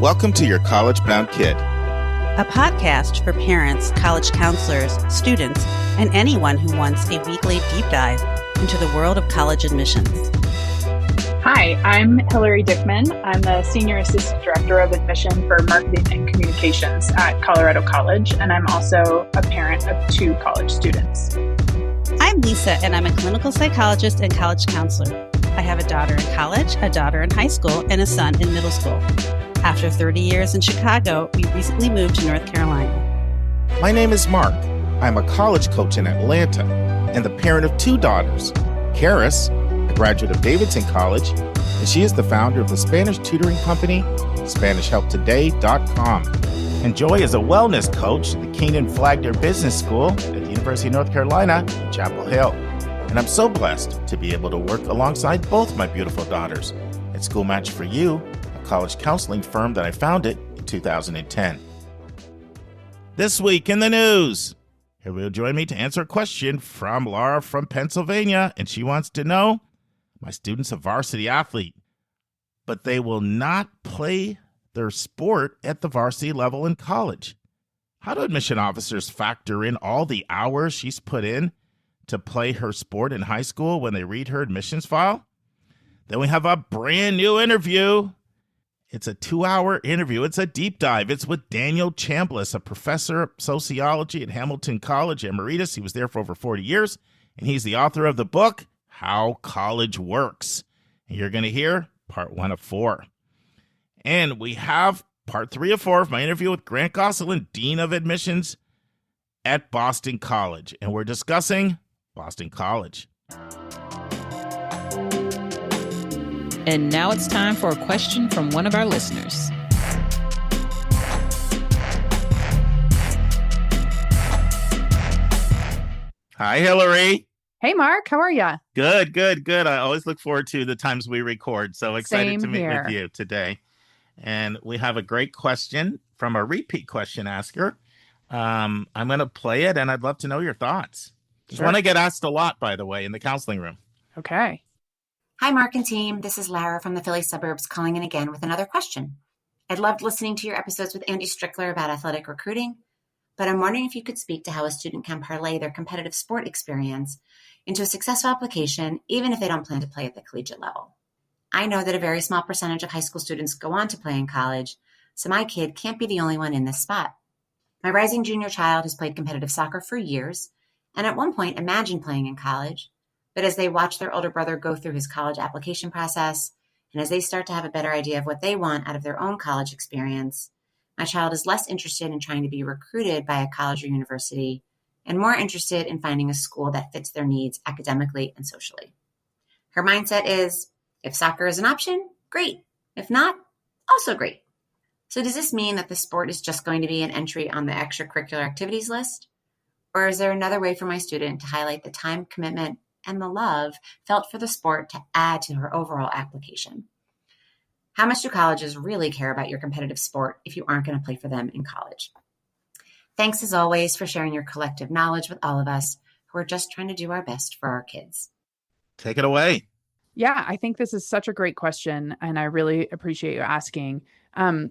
Welcome to Your College Bound Kid, a podcast for parents, college counselors, students, and anyone who wants a weekly deep dive into the world of college admissions. Hi, I'm Hilary Dickman. I'm the Senior Assistant Director of Admission for Marketing and Communications at Colorado College, and I'm also a parent of 2 college students. I'm Lisa, and I'm a clinical psychologist and college counselor. I have a daughter in college, a daughter in high school, and a son in middle school. After 30 years in Chicago, we recently moved to North Carolina. My name is Mark. I'm a college coach in Atlanta and the parent of 2 daughters. Karis, a graduate of Davidson College, and she is the founder of the Spanish tutoring company, SpanishHelpToday.com. And Joy is a wellness coach at the Keenan Flagler Business School at the University of North Carolina in Chapel Hill. And I'm so blessed to be able to work alongside both my beautiful daughters at School Match for You, college counseling firm that I founded in 2010. This week in the news, here will join me to answer a question from Laura from Pennsylvania, and she wants to know, my student's a varsity athlete, but they will not play their sport at the varsity level in college. How do admission officers factor in all the hours she's put in to play her sport in high school when they read her admissions file? Then we have a brand new interview. It's a 2-hour interview. It's a deep dive. It's with Daniel Chambliss, a professor of sociology at Hamilton College Emeritus. He was there for over 40 years, and he's the author of the book, How College Works. And you're going to hear part 1 of 4. And we have part 3 of 4 of my interview with Grant Gosselin, Dean of Admissions at Boston College. And we're discussing Boston College. And now it's time for a question from one of our listeners. Hi, Hilary. Hey, Mark. How are you? Good. I always look forward to the times we record. So excited to meet with you today. And we have a great question from a repeat question asker. I'm going to play it, and I'd love to know your thoughts. Just want to get asked a lot, by the way, in the counseling room. Okay. Hi, Mark and team. This is Lara from the Philly suburbs calling in again with another question. I'd loved listening to your episodes with Andy Strickler about athletic recruiting, but I'm wondering if you could speak to how a student can parlay their competitive sport experience into a successful application, even if they don't plan to play at the collegiate level. I know that a very small percentage of high school students go on to play in college, so my kid can't be the only one in this spot. My rising junior child has played competitive soccer for years, and at one point imagined playing in college. But as they watch their older brother go through his college application process, and as they start to have a better idea of what they want out of their own college experience, my child is less interested in trying to be recruited by a college or university and more interested in finding a school that fits their needs academically and socially. Her mindset is, if soccer is an option, great. If not, also great. So does this mean that the sport is just going to be an entry on the extracurricular activities list? Or is there another way for my student to highlight the time commitment and the love felt for the sport to add to her overall application? How much do colleges really care about your competitive sport if you aren't going to play for them in college? Thanks as always for sharing your collective knowledge with all of us who are just trying to do our best for our kids. Take it away. Yeah, I think this is such a great question, and I really appreciate you asking.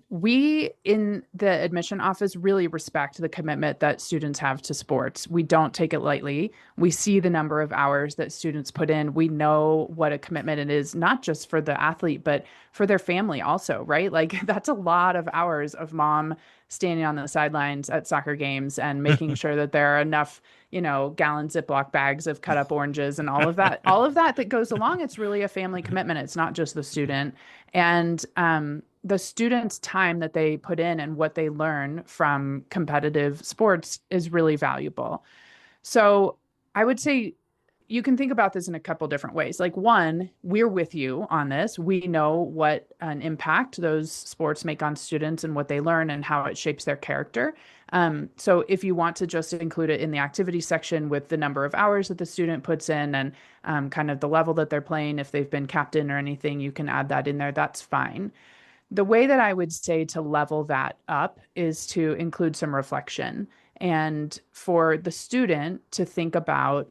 We in the admission office really respect the commitment that students have to sports. We don't take it lightly. We see the number of hours that students put in. We know what a commitment it is, not just for the athlete, but for their family also, right? Like that's a lot of hours of mom standing on the sidelines at soccer games and making sure that there are enough, gallon Ziploc bags of cut up oranges and all of that goes along. It's really a family commitment. It's not just the student. And, the students' time that they put in and what they learn from competitive sports is really valuable. So I would say you can think about this in a couple different ways. Like one, we're with you on this. We know what an impact those sports make on students and what they learn and how it shapes their character. So if you want to just include it in the activity section with the number of hours that the student puts in and kind of the level that they're playing, if they've been captain or anything, you can add that in there. That's fine. The way that I would say to level that up is to include some reflection and for the student to think about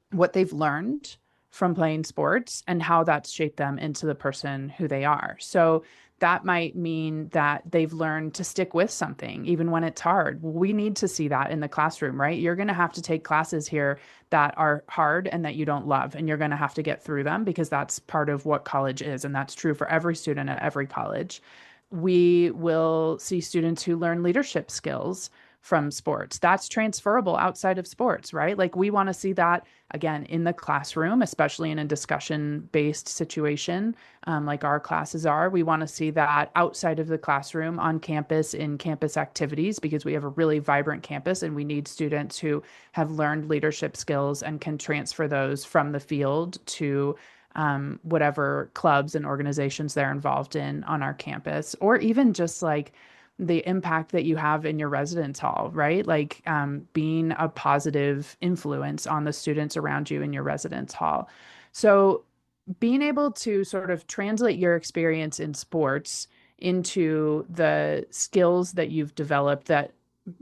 what they've learned from playing sports and how that's shaped them into the person who they are. So that might mean that they've learned to stick with something, even when it's hard. We need to see that in the classroom, right? You're going to have to take classes here that are hard and that you don't love, and you're going to have to get through them because that's part of what college is. And that's true for every student at every college. We will see students who learn leadership skills from sports. That's transferable outside of sports, right? Like we want to see that again in the classroom, especially in a discussion-based situation, like our classes are. We want to see that outside of the classroom, on campus, in campus activities, because we have a really vibrant campus and we need students who have learned leadership skills and can transfer those from the field to whatever clubs and organizations they're involved in on our campus, or even just like the impact that you have in your residence hall, right? Like being a positive influence on the students around you in your residence hall. So being able to sort of translate your experience in sports into the skills that you've developed that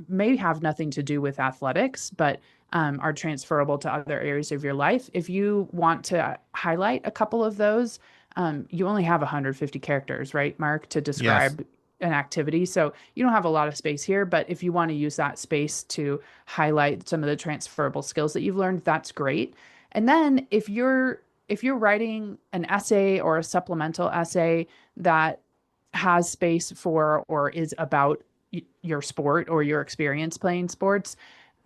may have nothing to do with athletics, but are transferable to other areas of your life. If you want to highlight a couple of those, you only have 150 characters, right, Mark, to describe an activity. So you don't have a lot of space here, but if you want to use that space to highlight some of the transferable skills that you've learned, that's great. And then if you're writing an essay or a supplemental essay that has space for or is about your sport or your experience playing sports,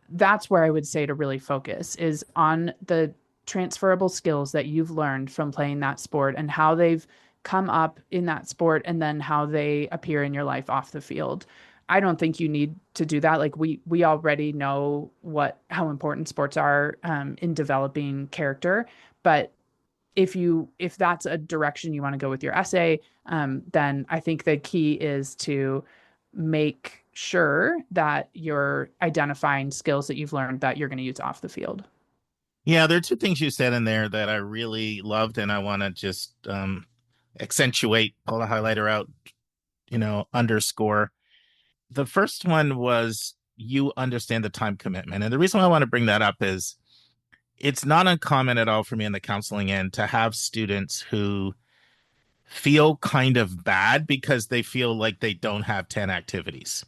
that's where I would say to really focus is on the transferable skills that you've learned from playing that sport and how they've come up in that sport and then how they appear in your life off the field. I don't think you need to do that. Like we already know how important sports are in developing character. But if that's a direction you want to go with your essay, then I think the key is to make sure that you're identifying skills that you've learned that you're going to use off the field. Yeah, there are two things you said in there that I really loved, and I want to just accentuate, pull the highlighter out, underscore. The first one was you understand the time commitment. And the reason why I want to bring that up is it's not uncommon at all for me in the counseling end to have students who feel kind of bad because they feel like they don't have 10 activities.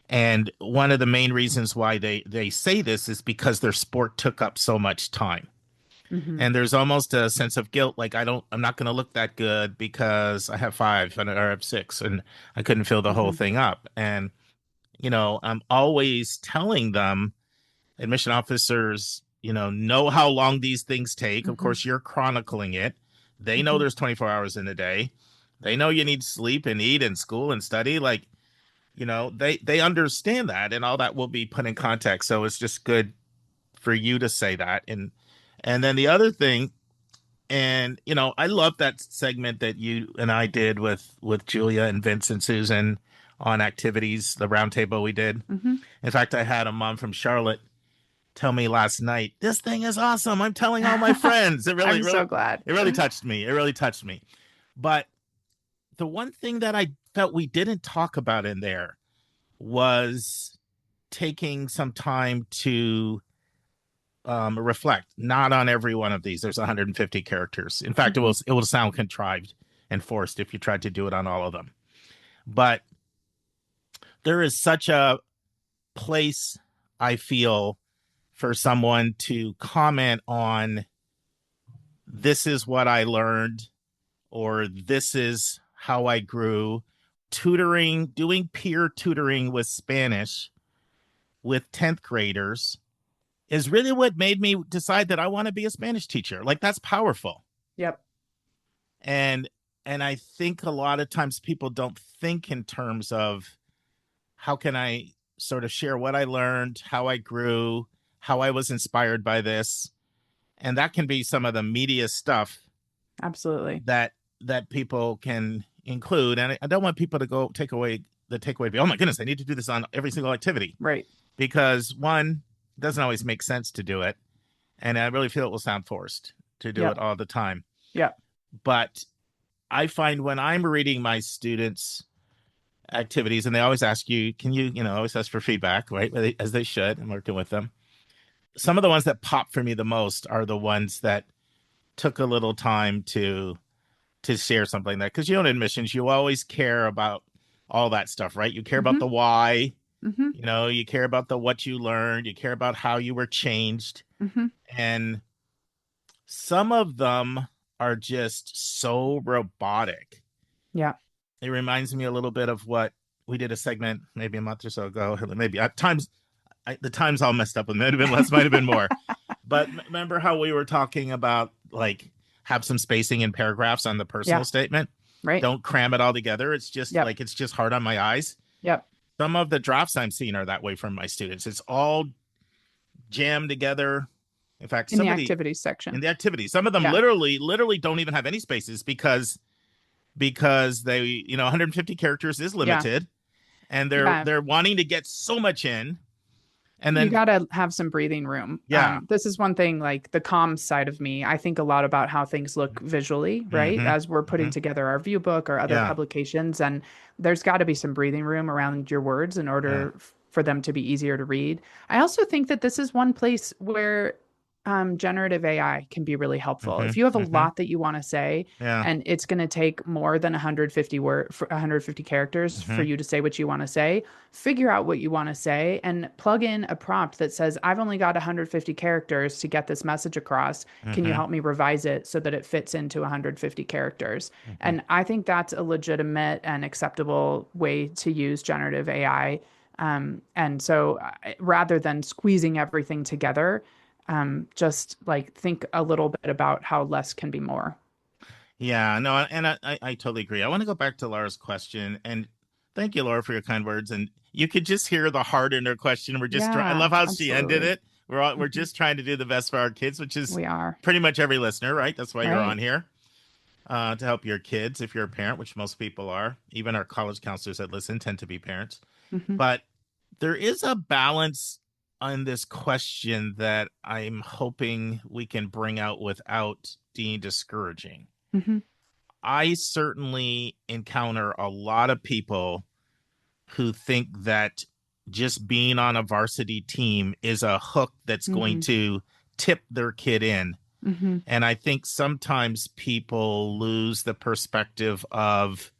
And one of the main reasons why they say this is because their sport took up so much time. Mm-hmm. And there's almost a sense of guilt, like I'm not going to look that good because I have 5 or I have 6 and I couldn't fill the whole thing up. And, I'm always telling them, admission officers, know how long these things take. Of course, you're chronicling it. They know there's 24 hours in a day. They know you need sleep and eat and school and study. Like, they understand that, and all that will be put in context. So it's just good for you to say that. And then the other thing, and, I love that segment that you and I did with Julia and Vince and Susan on activities, the roundtable we did. Mm-hmm. In fact, I had a mom from Charlotte tell me last night, this thing is awesome. I'm telling all my friends. It really, I'm so glad. It really touched me. It really touched me. But the one thing that I felt we didn't talk about in there was taking some time to reflect. Not on every one of these. There's 150 characters. In fact, it will sound contrived and forced if you tried to do it on all of them. But there is such a place, I feel, for someone to comment on, this is what I learned, or this is how I grew. Tutoring, doing peer tutoring with Spanish with 10th graders is really what made me decide that I want to be a Spanish teacher. Like, that's powerful. Yep. And I think a lot of times people don't think in terms of how can I sort of share what I learned, how I grew, how I was inspired by this. And that can be some of the media stuff. Absolutely. That people can include. And I don't want people to go take away, oh my goodness, I need to do this on every single activity. Right. Because one, it doesn't always make sense to do it. And I really feel it will sound forced to do it all the time. Yeah. But I find when I'm reading my students' activities, and they always ask you, can you, always ask for feedback, right? As they should. I'm working with them. Some of the ones that pop for me the most are the ones that took a little time to share something like that, because in admissions you always care about all that stuff, right? You care about the why, you care about the what you learned, you care about how you were changed, and some of them are just so robotic. Yeah. It reminds me a little bit of what we did a segment maybe a month or so ago. Maybe at times, the time's all messed up. It might have been less, might have been more. But remember how we were talking about, like, have some spacing in paragraphs on the personal statement? Right. Don't cram it all together. It's just like, it's just hard on my eyes. Yep. Some of the drafts I'm seeing are that way from my students. It's all jammed together. In fact, in the activities section. In the activities. Some of them literally don't even have any spaces because they, 150 characters is limited, and they're wanting to get so much in. And then you got to have some breathing room. Yeah. This is one thing, like the comms side of me. I think a lot about how things look visually, right? As we're putting together our view book or other publications. And there's got to be some breathing room around your words in order for them to be easier to read. I also think that this is one place where generative AI can be really helpful. If you have a lot that you want to say, and it's going to take more than 150 characters for you to say what you want to say, figure out what you want to say and plug in a prompt that says, I've only got 150 characters to get this message across. Can you help me revise it so that it fits into 150 characters? And I think that's a legitimate and acceptable way to use generative AI. And so rather than squeezing everything together, just like think a little bit about how less can be more. Yeah, no, and I totally agree. I want to go back to Laura's question, and thank you, Laura, for your kind words. And you could just hear the heart in her question. We're just I love how she ended it. We're just trying to do the best for our kids, which is pretty much every listener, right? That's why you're on here, to help your kids if you're a parent, which most people are. Even our college counselors that listen tend to be parents. But there is a balance on this question that I'm hoping we can bring out without being discouraging. I certainly encounter a lot of people who think that just being on a varsity team is a hook that's going to tip their kid in. And I think sometimes people lose the perspective of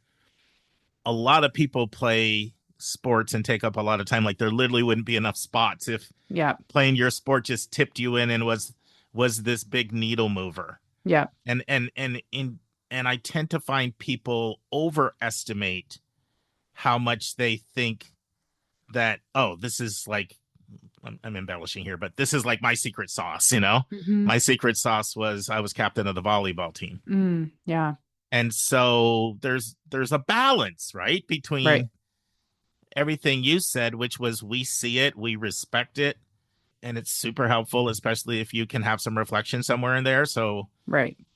a lot of people play sports and take up a lot of time. Like there literally wouldn't be enough spots if playing your sport just tipped you in and was this big needle mover. And I tend to find people overestimate how much they think that, this is like, I'm embellishing here, but this is like my secret sauce, My secret sauce was I was captain of the volleyball team. And so there's a balance, right? Between everything you said, which was we see it, we respect it, and it's super helpful, especially if you can have some reflection somewhere in there. So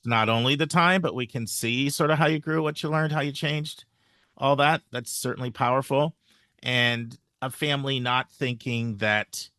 not only the time, but we can see sort of how you grew, what you learned, how you changed, all that. That's certainly powerful. And a family not thinking that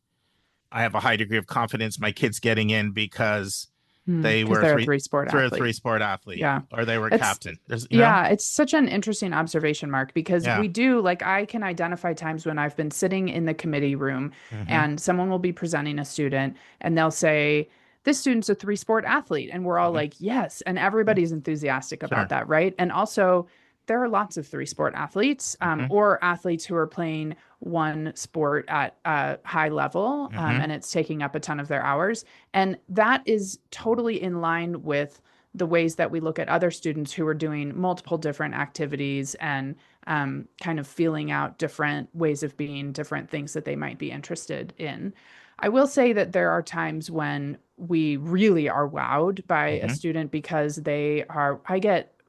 I have a high degree of confidence my kid's getting in because they're a three-sport athlete. Or they were captain. It's such an interesting observation, Mark, because we do, like, I can identify times when I've been sitting in the committee room and someone will be presenting a student and they'll say, this student's a three-sport athlete. And we're all like, yes. And everybody's enthusiastic about that, right? And also, there are lots of three-sport athletes or athletes who are playing one sport at a high level and it's taking up a ton of their hours. And that is totally in line with the ways that we look at other students who are doing multiple different activities and kind of feeling out different ways of being, different things that they might be interested in. I will say that there are times when we really are wowed by a student because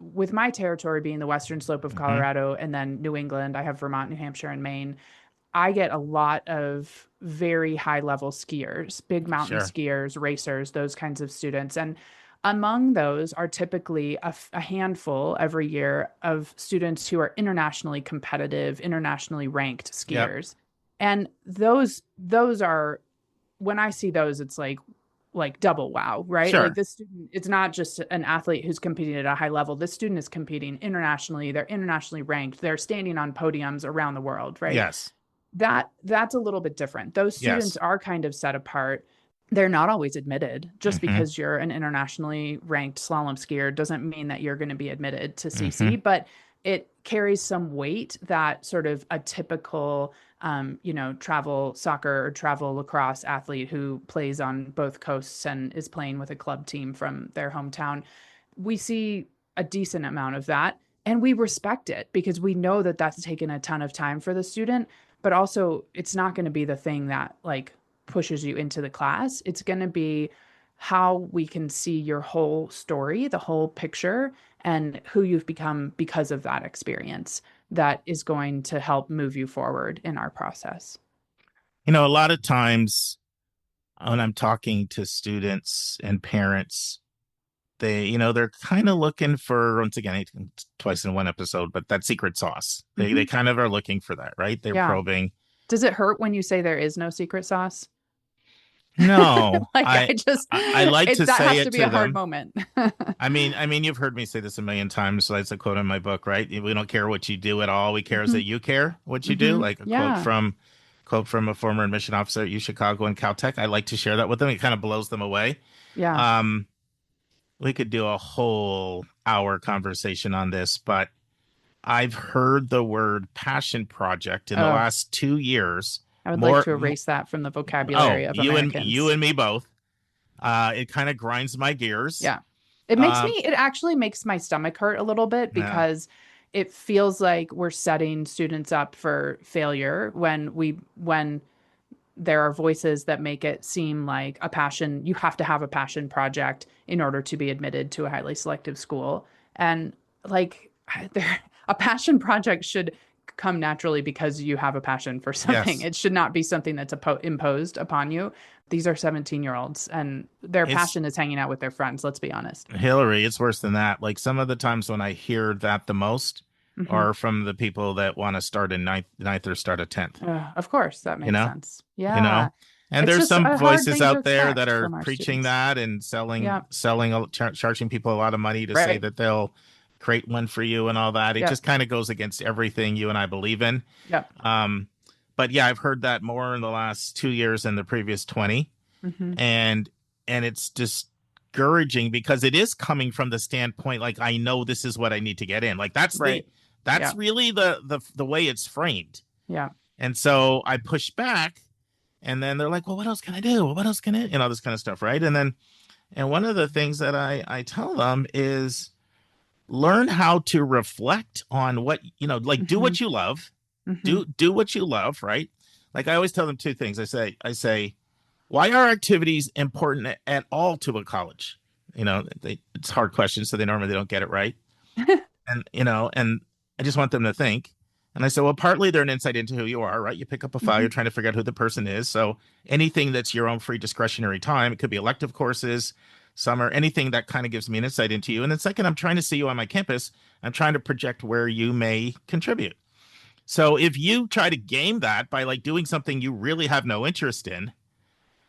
with my territory being the western slope of Colorado and then New England, I have Vermont, New Hampshire, and Maine. I get a lot of very high level skiers, big mountain skiers, racers, those kinds of students. And among those are typically a handful every year of students who are internationally competitive, internationally ranked skiers. And those are, when I see those, it's like double wow, right? Like this student, it's not just an athlete who's competing at a high level. This student is competing internationally. They're internationally ranked. They're standing on podiums around the world, right? That's a little bit different. Those students are kind of set apart. they're not always admitted. Just Mm-hmm. because you're an internationally ranked slalom skier doesn't mean that you're going to be admitted to CC, Mm-hmm. but it carries some weight that sort of a typical, travel soccer or travel lacrosse athlete who plays on both coasts and is playing with a club team from their hometown. We see a decent amount of that, and we respect it because we know that that's taken a ton of time for the student, but also it's not going to be the thing that like pushes you into the class. It's going to be how we can see your whole story, the whole picture, and who you've become because of that experience that is going to help move you forward in our process. A lot of times when I'm talking to students and parents, they're kind of looking for, once again, twice in one episode, but that secret sauce. They kind of are looking for that, right? They're probing. Does it hurt when you say there is no secret sauce? No, I like to that say has it to be to a hard them. moment. I mean, you've heard me say this a million times. So that's a quote in my book, right? We don't care what you do at all. We care is that you care what you do. Like a quote from a former admission officer at U Chicago and Caltech. I like to share that with them. It kind of blows them away. Yeah. We could do a whole hour conversation on this, but I've heard the word passion project in the last 2 years. I would like to erase that from the vocabulary of Americans. You and me both. It kind of grinds my gears. Yeah. It actually makes my stomach hurt a little bit because it feels like we're setting students up for failure when there are voices that make it seem like you have to have a passion project in order to be admitted to a highly selective school. And like a passion project should come naturally because you have a passion for something. Yes. It should not be something that's imposed upon you. These are 17-year-olds and their passion is hanging out with their friends. Let's be honest. Hilary, it's worse than that. Like some of the times when I hear that the most are from the people that want to start in ninth or start a 10th. Of course, that makes sense. Yeah. And there's some voices out there that are preaching that and charging people a lot of money to say that they'll create one for you and all that. It just kind of goes against everything you and I believe in. Yeah. But yeah, I've heard that more in the last 2 years than the previous 20. And it's discouraging because it is coming from the standpoint, like, I know this is what I need to get in. Like that's really the way it's framed. Yeah. And so I push back and then they're like, well, what else can I do? What else can I, all this kind of stuff. Right. And one of the things that I tell them is, learn how to reflect on what, do what you love, do what you love. Right. Like I always tell them two things. I say, why are activities important at all to a college? It's a hard question. So they normally don't get it right. and I just want them to think. And I say, well, partly they're an insight into who you are, right? You pick up a file, you're trying to figure out who the person is. So anything that's your own free discretionary time, it could be elective courses, summer, anything that kind of gives me an insight into you. And then second, I'm trying to see you on my campus. I'm trying to project where you may contribute. So if you try to game that by like doing something you really have no interest in,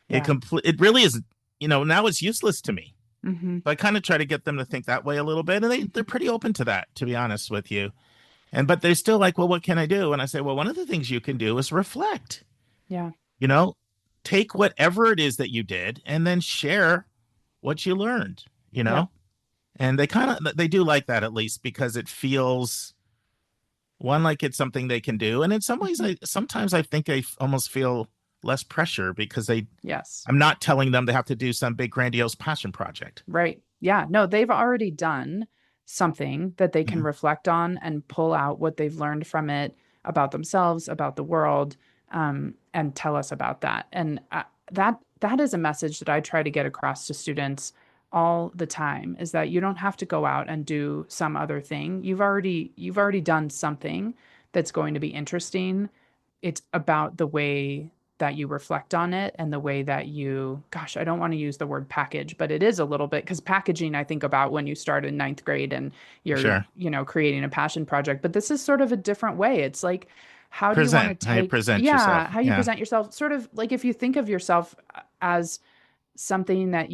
it really is, now it's useless to me. But I kind of try to get them to think that way a little bit. And they're pretty open to that, to be honest with you. But they're still like, well, what can I do? And I say, well, one of the things you can do is reflect. Yeah. Take whatever it is that you did and then share what you learned, and they do like that, at least because it feels like it's something they can do. And in some ways, sometimes I think I almost feel less pressure because I'm not telling them they have to do some big grandiose passion project. Right. Yeah. No, they've already done something that they can reflect on and pull out what they've learned from it about themselves, about the world, and tell us about that. And that is a message that I try to get across to students all the time, is that you don't have to go out and do some other thing. You've already done something that's going to be interesting. It's about the way that you reflect on it and the way that I don't want to use the word package, but it is a little bit, because packaging, I think about when you start in 9th grade and you're, creating a passion project, but this is sort of a different way. It's like, how do you want to present yourself? How you present yourself, sort of like if you think of yourself as something that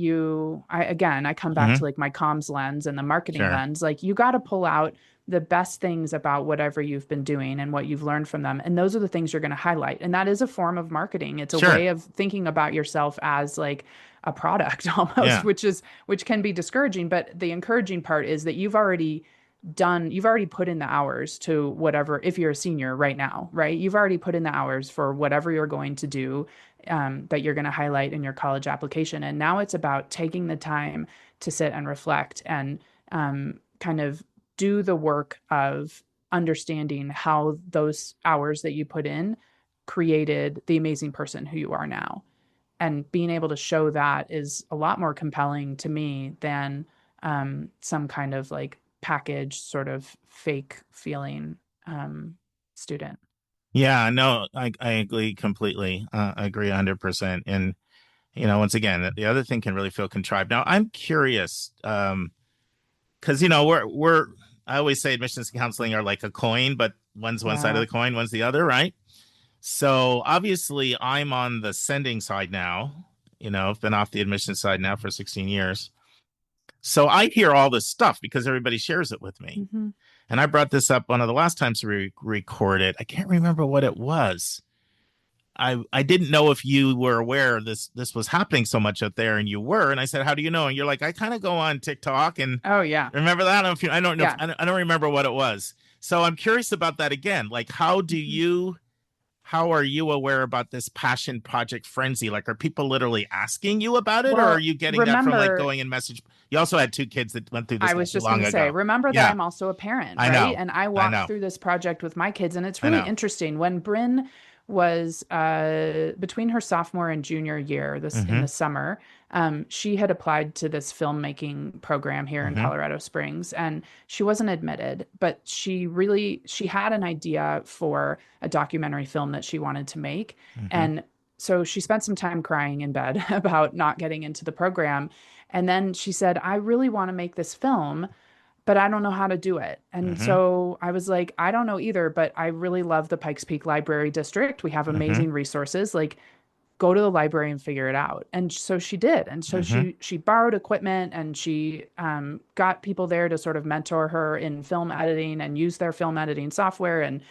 I come back to like my comms lens and the marketing lens, like you got to pull out the best things about whatever you've been doing and what you've learned from them. And those are the things you're going to highlight. And that is a form of marketing. It's a way of thinking about yourself as like a product almost, Yeah. which can be discouraging. But the encouraging part is that you've already put in the hours to whatever, if you're a senior right now, right? You've already put in the hours for whatever you're going to do, that you're going to highlight in your college application. And now it's about taking the time to sit and reflect and kind of do the work of understanding how those hours that you put in created the amazing person who you are now. And being able to show that is a lot more compelling to me than some kind of like packaged sort of fake feeling student. Yeah, no, I agree completely. I agree 100%. And, once again, the other thing can really feel contrived. Now, I'm curious, because, I always say admissions counseling are like a coin, but one's one side of the coin, one's the other, right? So obviously I'm on the sending side now. I've been off the admissions side now for 16 years. So I hear all this stuff because everybody shares it with me. Mm-hmm. And I brought this up one of the last times we recorded. I can't remember what it was. I didn't know if you were aware this was happening so much out there, and you were. And I said, "How do you know?" And you're like, "I kind of go on TikTok and oh yeah, remember that? I don't know. Yeah. I don't remember what it was. So I'm curious about that again. Like, how are you aware about this passion project frenzy? Like, are people literally asking you about it, or are you getting that from like going and message? You also had 2 kids that went through this. I was just going to say, remember that I'm also a parent, right? I know. And I walked through this project with my kids, and it's really interesting. When Bryn was between her sophomore and junior year, in the summer, she had applied to this filmmaking program here in Colorado Springs, and she wasn't admitted, but she had an idea for a documentary film that she wanted to make. And so she spent some time crying in bed about not getting into the program. And then she said, I really want to make this film, but I don't know how to do it. And so I was like, I don't know either, but I really love the Pikes Peak Library District. We have amazing resources. Like, go to the library and figure it out. And so she did. And so she borrowed equipment, and she got people there to sort of mentor her in film editing and use their film editing software, and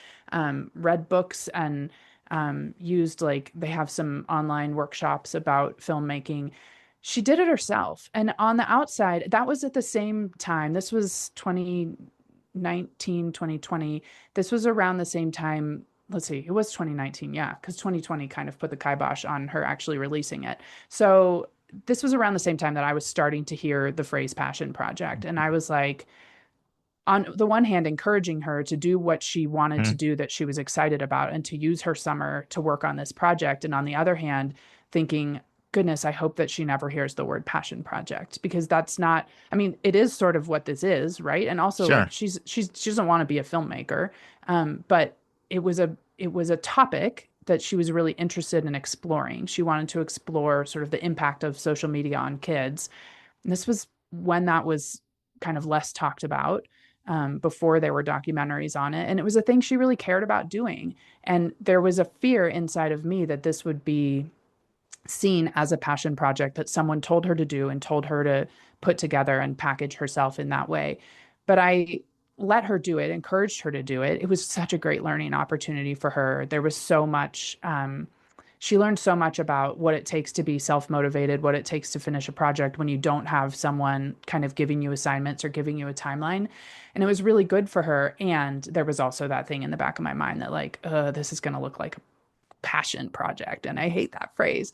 read books, and used, like, they have some online workshops about filmmaking. She did it herself. And on the outside, that was at the same time. This was 2019, 2020. This was around the same time. Let's see, it was 2019. Yeah. Because 2020 kind of put the kibosh on her actually releasing it. So this was around the same time that I was starting to hear the phrase passion project. And I was like, on the one hand, encouraging her to do what she wanted to do, that she was excited about, and to use her summer to work on this project. And on the other hand, thinking, goodness, I hope that she never hears the word passion project, because that's not, I mean, it is sort of what this is, right? And also like, she doesn't want to be a filmmaker. But it was a topic that she was really interested in exploring. She wanted to explore sort of the impact of social media on kids. And this was when that was kind of less talked about, before there were documentaries on it. And it was a thing she really cared about doing. And there was a fear inside of me that this would be seen as a passion project that someone told her to do and told her to put together and package herself in that way. But I let her do it, encouraged her to do it. It was such a great learning opportunity for her. There was so much, she learned so much about what it takes to be self-motivated, what it takes to finish a project when you don't have someone kind of giving you assignments or giving you a timeline. And it was really good for her. And there was also that thing in the back of my mind that like, this is going to look like a passion project. And I hate that phrase.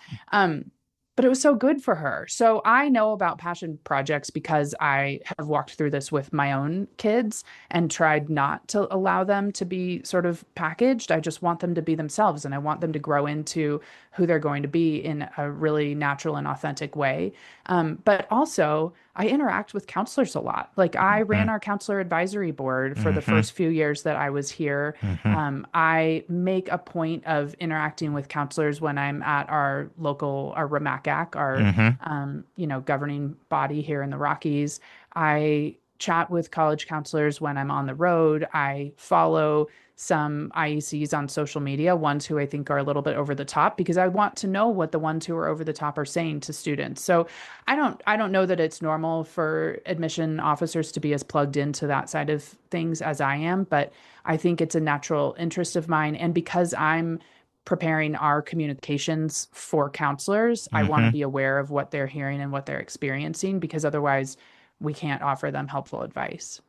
But it was so good for her. So I know about passion projects because I have walked through this with my own kids and tried not to allow them to be sort of packaged. I just want them to be themselves, and I want them to grow into who they're going to be in a really natural and authentic way. But also, I interact with counselors a lot. Like, I ran our counselor advisory board for the first few years that I was here. I make a point of interacting with counselors when I'm at our RMACAC, our governing body here in the Rockies. I chat with college counselors when I'm on the road. I follow some IECs on social media, ones who I think are a little bit over the top, because I want to know what the ones who are over the top are saying to students. So I don't know that it's normal for admission officers to be as plugged into that side of things as I am, but I think it's a natural interest of mine. And because I'm preparing our communications for counselors. I want to be aware of what they're hearing and what they're experiencing, because otherwise we can't offer them helpful advice.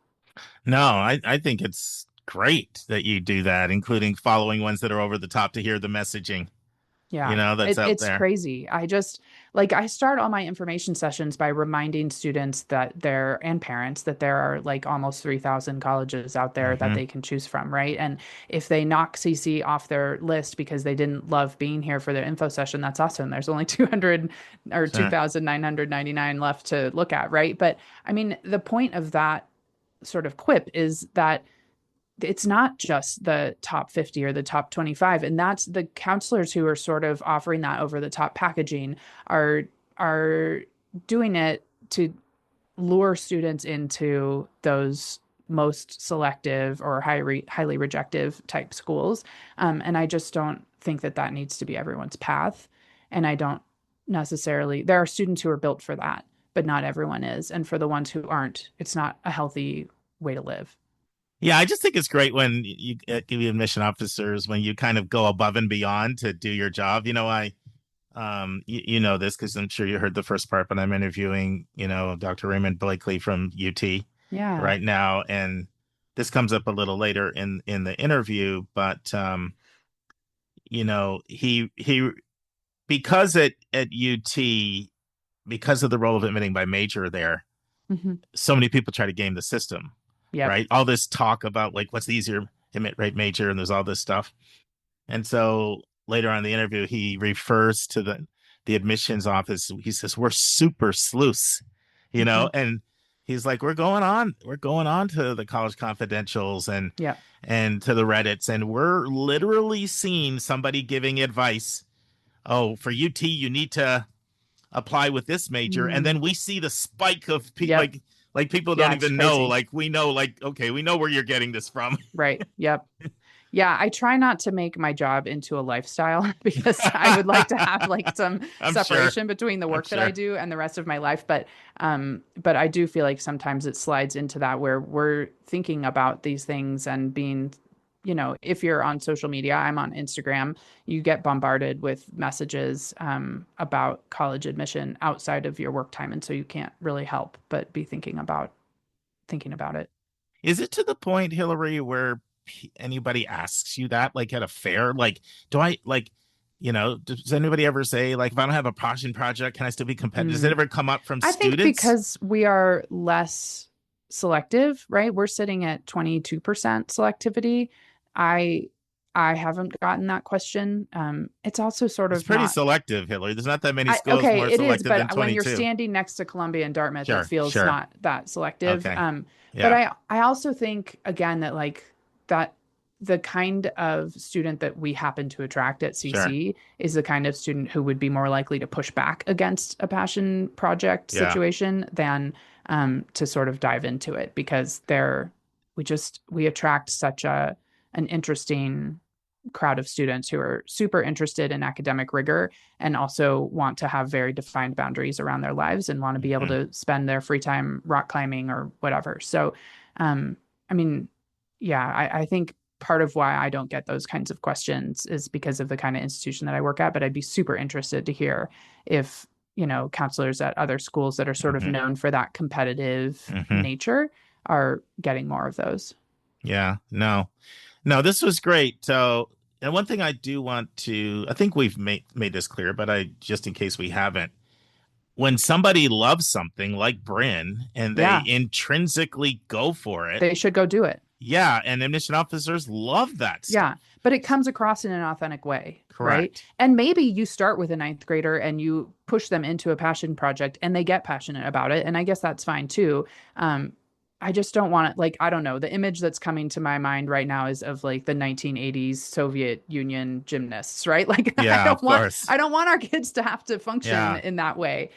No, I think it's great that you do that, including following ones that are over the top to hear the messaging. Yeah, That's out it's there. crazy. I start all my information sessions by reminding students and parents that there are like almost 3,000 colleges out there that they can choose from, right? And if they knock CC off their list because they didn't love being here for their info session, that's awesome. There's only 200 or 2,999 left to look at, right? But I mean, the point of that sort of quip is that it's not just the top 50 or the top 25. And that's the counselors who are sort of offering that over the top packaging are doing it to lure students into those most selective or highly rejective type schools. And I just don't think that needs to be everyone's path. And I don't necessarily, there are students who are built for that, but not everyone is. And for the ones who aren't, it's not a healthy way to live. Yeah, I just think it's great when you give you admission officers, when you kind of go above and beyond to do your job. You know this because I'm sure you heard the first part, but I'm interviewing, Dr. Raymond Blakely from UT right now. And this comes up a little later in the interview, but, he because at UT, because of the role of admitting by major there, so many people try to game the system. Yep. Right. All this talk about like what's the easier admit rate major, and there's all this stuff. And so later on in the interview, he refers to the admissions office. He says, we're super sleuths, and he's like, we're going on to the college confidentials and to the Reddits. And we're literally seeing somebody giving advice. Oh, for UT, you need to apply with this major. And then we see the spike of people like people don't even know, like we know, like, okay, we know where you're getting this from. Right. Yep. Yeah. I try not to make my job into a lifestyle because I would like to have like some separation between the work that I do and the rest of my life. But I do feel like sometimes it slides into that where we're thinking about these things and being, if you're on social media, I'm on Instagram, you get bombarded with messages about college admission outside of your work time. And so you can't really help but be thinking about it. Is it to the point, Hilary, where anybody asks you that, like at a fair, like, does anybody ever say, like, if I don't have a passion project, can I still be competitive? Does it ever come up from students? I think because we are less selective, right? We're sitting at 22% selectivity. I haven't gotten that question. It's also sort of pretty selective, Hilary. There's not that many schools more selective than 22. When you're standing next to Columbia and Dartmouth, it feels not that selective. Okay. But I also think, again, that like that the kind of student that we happen to attract at CC is the kind of student who would be more likely to push back against a passion project situation than to sort of dive into it, because we attract such an interesting crowd of students who are super interested in academic rigor and also want to have very defined boundaries around their lives and want to be able to spend their free time rock climbing or whatever. So, I think part of why I don't get those kinds of questions is because of the kind of institution that I work at, but I'd be super interested to hear if, counselors at other schools that are sort of known for that competitive nature are getting more of those. Yeah, no, this was great. So, and one thing I do want to, I think we've made this clear, but just in case we haven't, when somebody loves something like Bryn and they intrinsically go for it, they should go do it. Yeah. And admission officers love that stuff. Yeah. But it comes across in an authentic way. Correct. Right? And maybe you start with a ninth grader and you push them into a passion project and they get passionate about it. And I guess that's fine too. I just don't want it. Like, I don't know. The image that's coming to my mind right now is of like the 1980s Soviet Union gymnasts, right? Like, I don't want our kids to have to function in that way,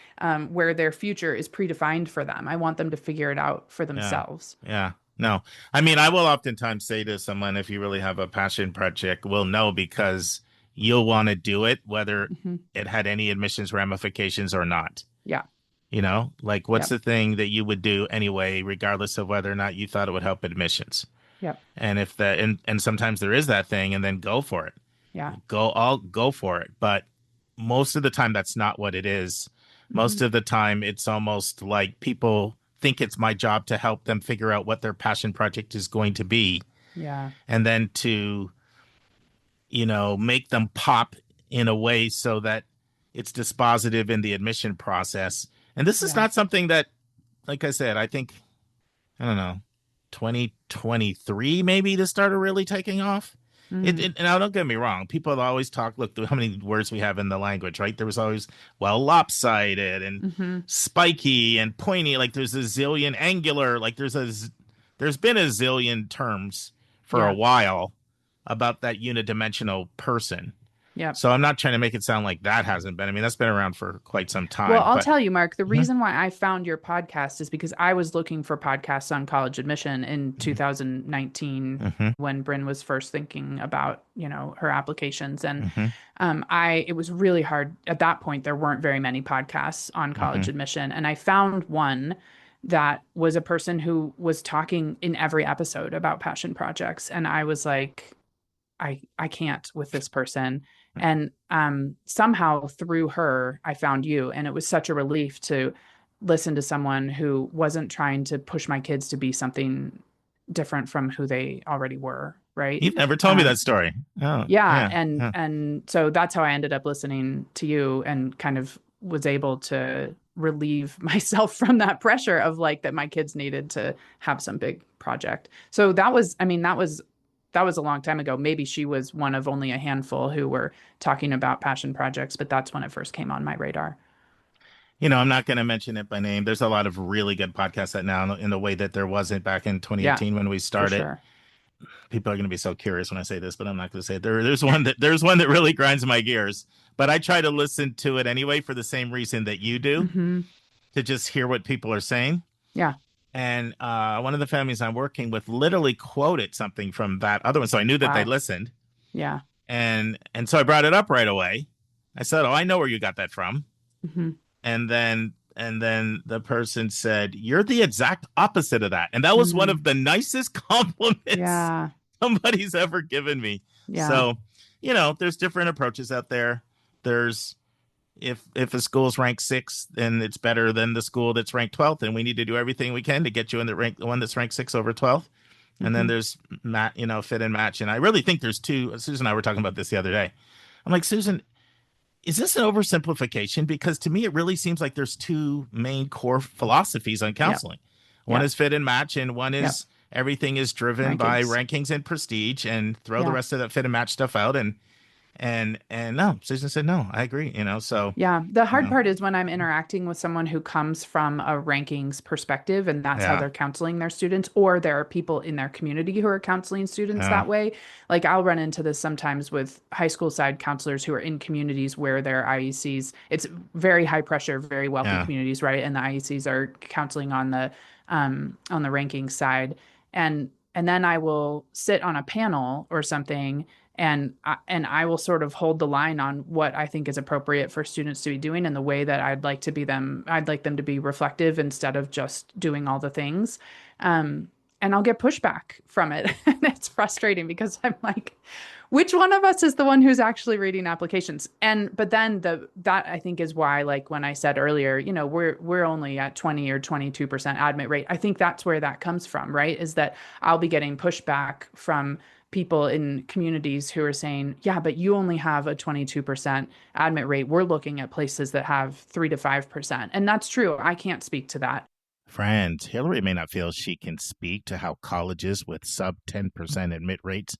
where their future is predefined for them. I want them to figure it out for themselves. Yeah. No, I mean, I will oftentimes say to someone, if you really have a passion project, we'll know because you'll want to do it, whether it had any admissions ramifications or not. Yeah. Like what's the thing that you would do anyway, regardless of whether or not you thought it would help admissions? Yep. And if and sometimes there is that thing, and then go for it. Yeah. I'll go for it. But most of the time, that's not what it is. Most of the time, it's almost like people think it's my job to help them figure out what their passion project is going to be. Yeah. And then to, make them pop in a way so that it's dispositive in the admission process. And this is not something that, like I said, I think, I don't know, 2023 maybe to start really taking off. And now don't get me wrong, people always talk, look how many words we have in the language, right? There was always lopsided and spiky and pointy, like there's a zillion, angular, like there's been a zillion terms for a while about that unidimensional person. Yeah. So I'm not trying to make it sound like that hasn't been. I mean, that's been around for quite some time. Well, I'll tell you, Mark, the reason why I found your podcast is because I was looking for podcasts on college admission in 2019 when Bryn was first thinking about, her applications. And it was really hard. At that point, there weren't very many podcasts on college admission. And I found one that was a person who was talking in every episode about passion projects. And I was like, I can't with this person. And somehow through her, I found you. And it was such a relief to listen to someone who wasn't trying to push my kids to be something different from who they already were. Right. You've never told me that story. Oh, yeah. And so that's how I ended up listening to you and kind of was able to relieve myself from that pressure of like that my kids needed to have some big project. So that was a long time ago. Maybe she was one of only a handful who were talking about passion projects, but that's when it first came on my radar. I'm not going to mention it by name. There's a lot of really good podcasts that now in the way that there wasn't back in 2018 when we started. Sure. People are going to be so curious when I say this, but I'm not going to say it. There's one that really grinds my gears, but I try to listen to it anyway for the same reason that you do, to just hear what people are saying. Yeah. And one of the families I'm working with literally quoted something from that other one. So I knew that they listened. Yeah. And so I brought it up right away. I said, I know where you got that from. And then the person said, you're the exact opposite of that. And that was one of the nicest compliments somebody's ever given me. Yeah. So, there's different approaches out there. There's, if a school's ranked 6th, then it's better than the school that's ranked 12th, and we need to do everything we can to get you in the one that's ranked 6th over 12th. And then there's fit and match. And I really think there's two. Susan and I were talking about this the other day. I'm like, Susan, is this an oversimplification? Because to me, it really seems like there's two main core philosophies on counseling. One is fit and match, and one is everything is driven by rankings and prestige, and throw the rest of that fit and match stuff out. And no, Susan said, no, I agree, so. Yeah. The hard part is when I'm interacting with someone who comes from a rankings perspective and that's how they're counseling their students, or there are people in their community who are counseling students that way. Like I'll run into this sometimes with high school side counselors who are in communities where their IECs, it's very high pressure, very wealthy communities, right? And the IECs are counseling on the rankings side. And then I will sit on a panel or something and I will sort of hold the line on what I think is appropriate for students to be doing and the way that I'd like them to be reflective instead of just doing all the things. And I'll get pushback from it. And it's frustrating because I'm like, which one of us is the one who's actually reading applications? But then that I think is why, like when I said earlier, we're only at 20 or 22% admit rate. I think that's where that comes from, right? Is that I'll be getting pushback from people in communities who are saying, yeah, but you only have a 22% admit rate. We're looking at places that have 3 to 5%. And that's true. I can't speak to that. Friends, Hilary may not feel she can speak to how colleges with sub 10% admit rates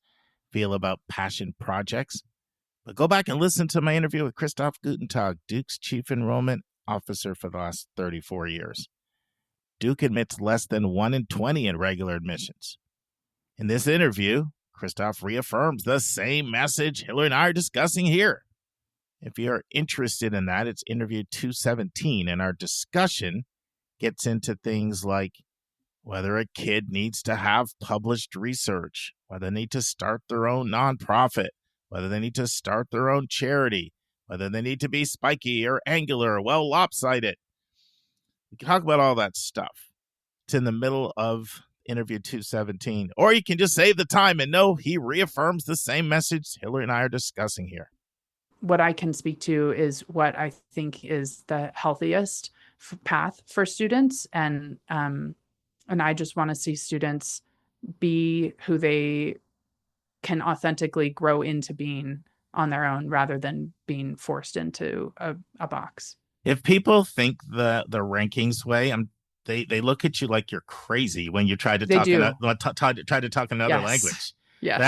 feel about passion projects. But go back and listen to my interview with Christoph Gutentag, Duke's chief enrollment officer for the last 34 years. Duke admits less than 1 in 20 in regular admissions. In this interview, Christoph reaffirms the same message Hilary and I are discussing here. If you're interested in that, it's interview 217, and our discussion gets into things like whether a kid needs to have published research, whether they need to start their own nonprofit, whether they need to start their own charity, whether they need to be spiky or angular or lopsided. We can talk about all that stuff. It's in the middle of interview 217. Or you can just save the time and know he reaffirms the same message Hilary and I are discussing here. What I can speak to is what I think is the healthiest path for students. And I just want to see students be who they can authentically grow into being on their own rather than being forced into a box. If people think the rankings way, they look at you like you're crazy when you try to talk another language. Yes, they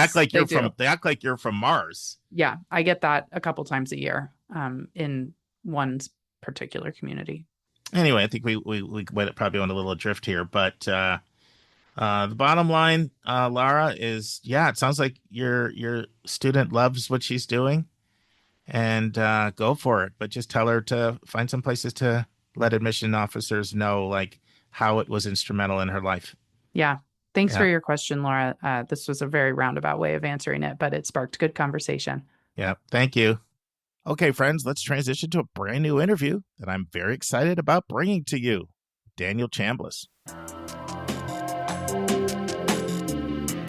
act like you're from Mars. Yeah, I get that a couple times a year in one's particular community. Anyway, I think we probably went a little adrift here, but the bottom line, Lara, is it sounds like your student loves what she's doing, and go for it. But just tell her to find some places to let admission officers know like how it was instrumental in her life. Yeah. Thanks for your question, Laura. This was a very roundabout way of answering it, but it sparked good conversation. Yeah, thank you. Okay, friends, let's transition to a brand new interview that I'm very excited about bringing to you. Daniel Chambliss.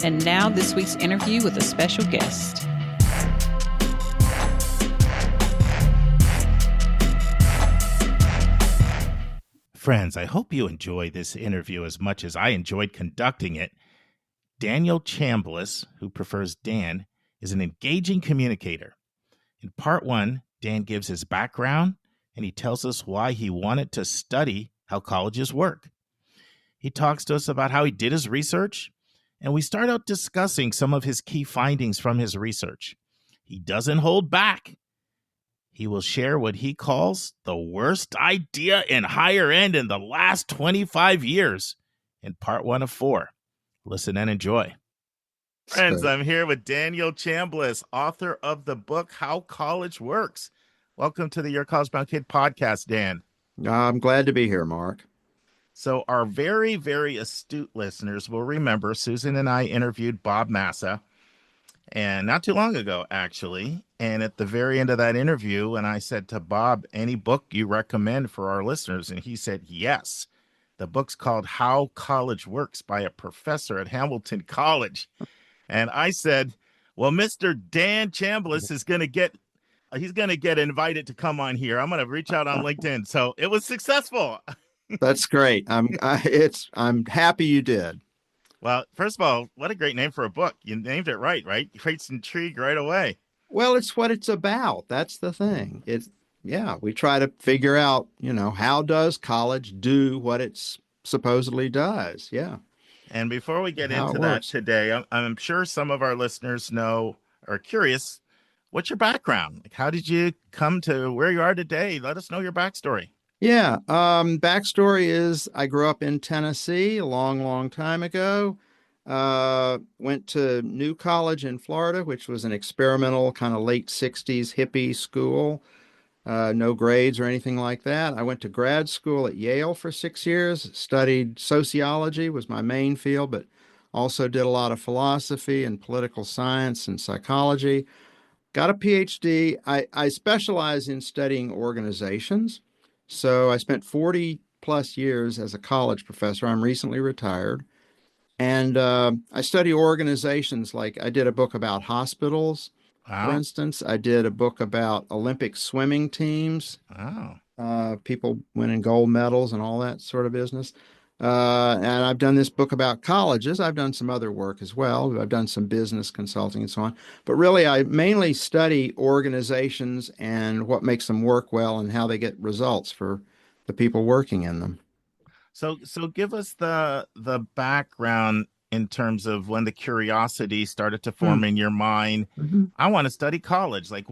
And now this week's interview with a special guest. Friends, I hope you enjoy this interview as much as I enjoyed conducting it. Daniel Chambliss, who prefers Dan, is an engaging communicator. In part 1, Dan gives his background, and he tells us why he wanted to study how colleges work. He talks to us about how he did his research, and we start out discussing some of his key findings from his research. He doesn't hold back. He will share what he calls the worst idea in higher ed in the last 25 years in part 1 of 4. Listen and enjoy. Friends, I'm here with Daniel Chambliss, author of the book, How College Works. Welcome to the Your College Bound Kid podcast, Dan. I'm glad to be here, Mark. So our very, very astute listeners will remember Susan and I interviewed Bob Massa, and not too long ago, actually. And at the very end of that interview, and I said to Bob, any book you recommend for our listeners? And he said, yes. The book's called How College Works by a professor at Hamilton College. And I said, well, Mr. Dan Chambliss is going to get invited to come on here. I'm going to reach out on LinkedIn. So it was successful. That's great. I'm happy you did. Well, first of all, what a great name for a book. You named it right? It creates intrigue right away. Well, it's what it's about. That's the thing. We try to figure out, how does college do what it supposedly does? Yeah. And before we get into that today, I'm sure some of our listeners are curious. What's your background? Like, how did you come to where you are today? Let us know your backstory. Yeah. Backstory is I grew up in Tennessee a long, long time ago. Went to New College in Florida, which was an experimental kind of late 60s hippie school. No grades or anything like that. I went to grad school at Yale for 6 years, studied sociology, was my main field, but also did a lot of philosophy and political science and psychology. Got a PhD. I specialize in studying organizations. So I spent 40 plus years as a college professor. I'm recently retired. And I study organizations. Like I did a book about hospitals, for instance. I did a book about Olympic swimming teams. People winning gold medals and all that sort of business. And I've done this book about colleges. I've done some other work as well. I've done some business consulting and so on. But really, I mainly study organizations and what makes them work well and how they get results for the people working in them. So give us the background in terms of when the curiosity started to form in your mind. Mm-hmm. I want to study college. Like,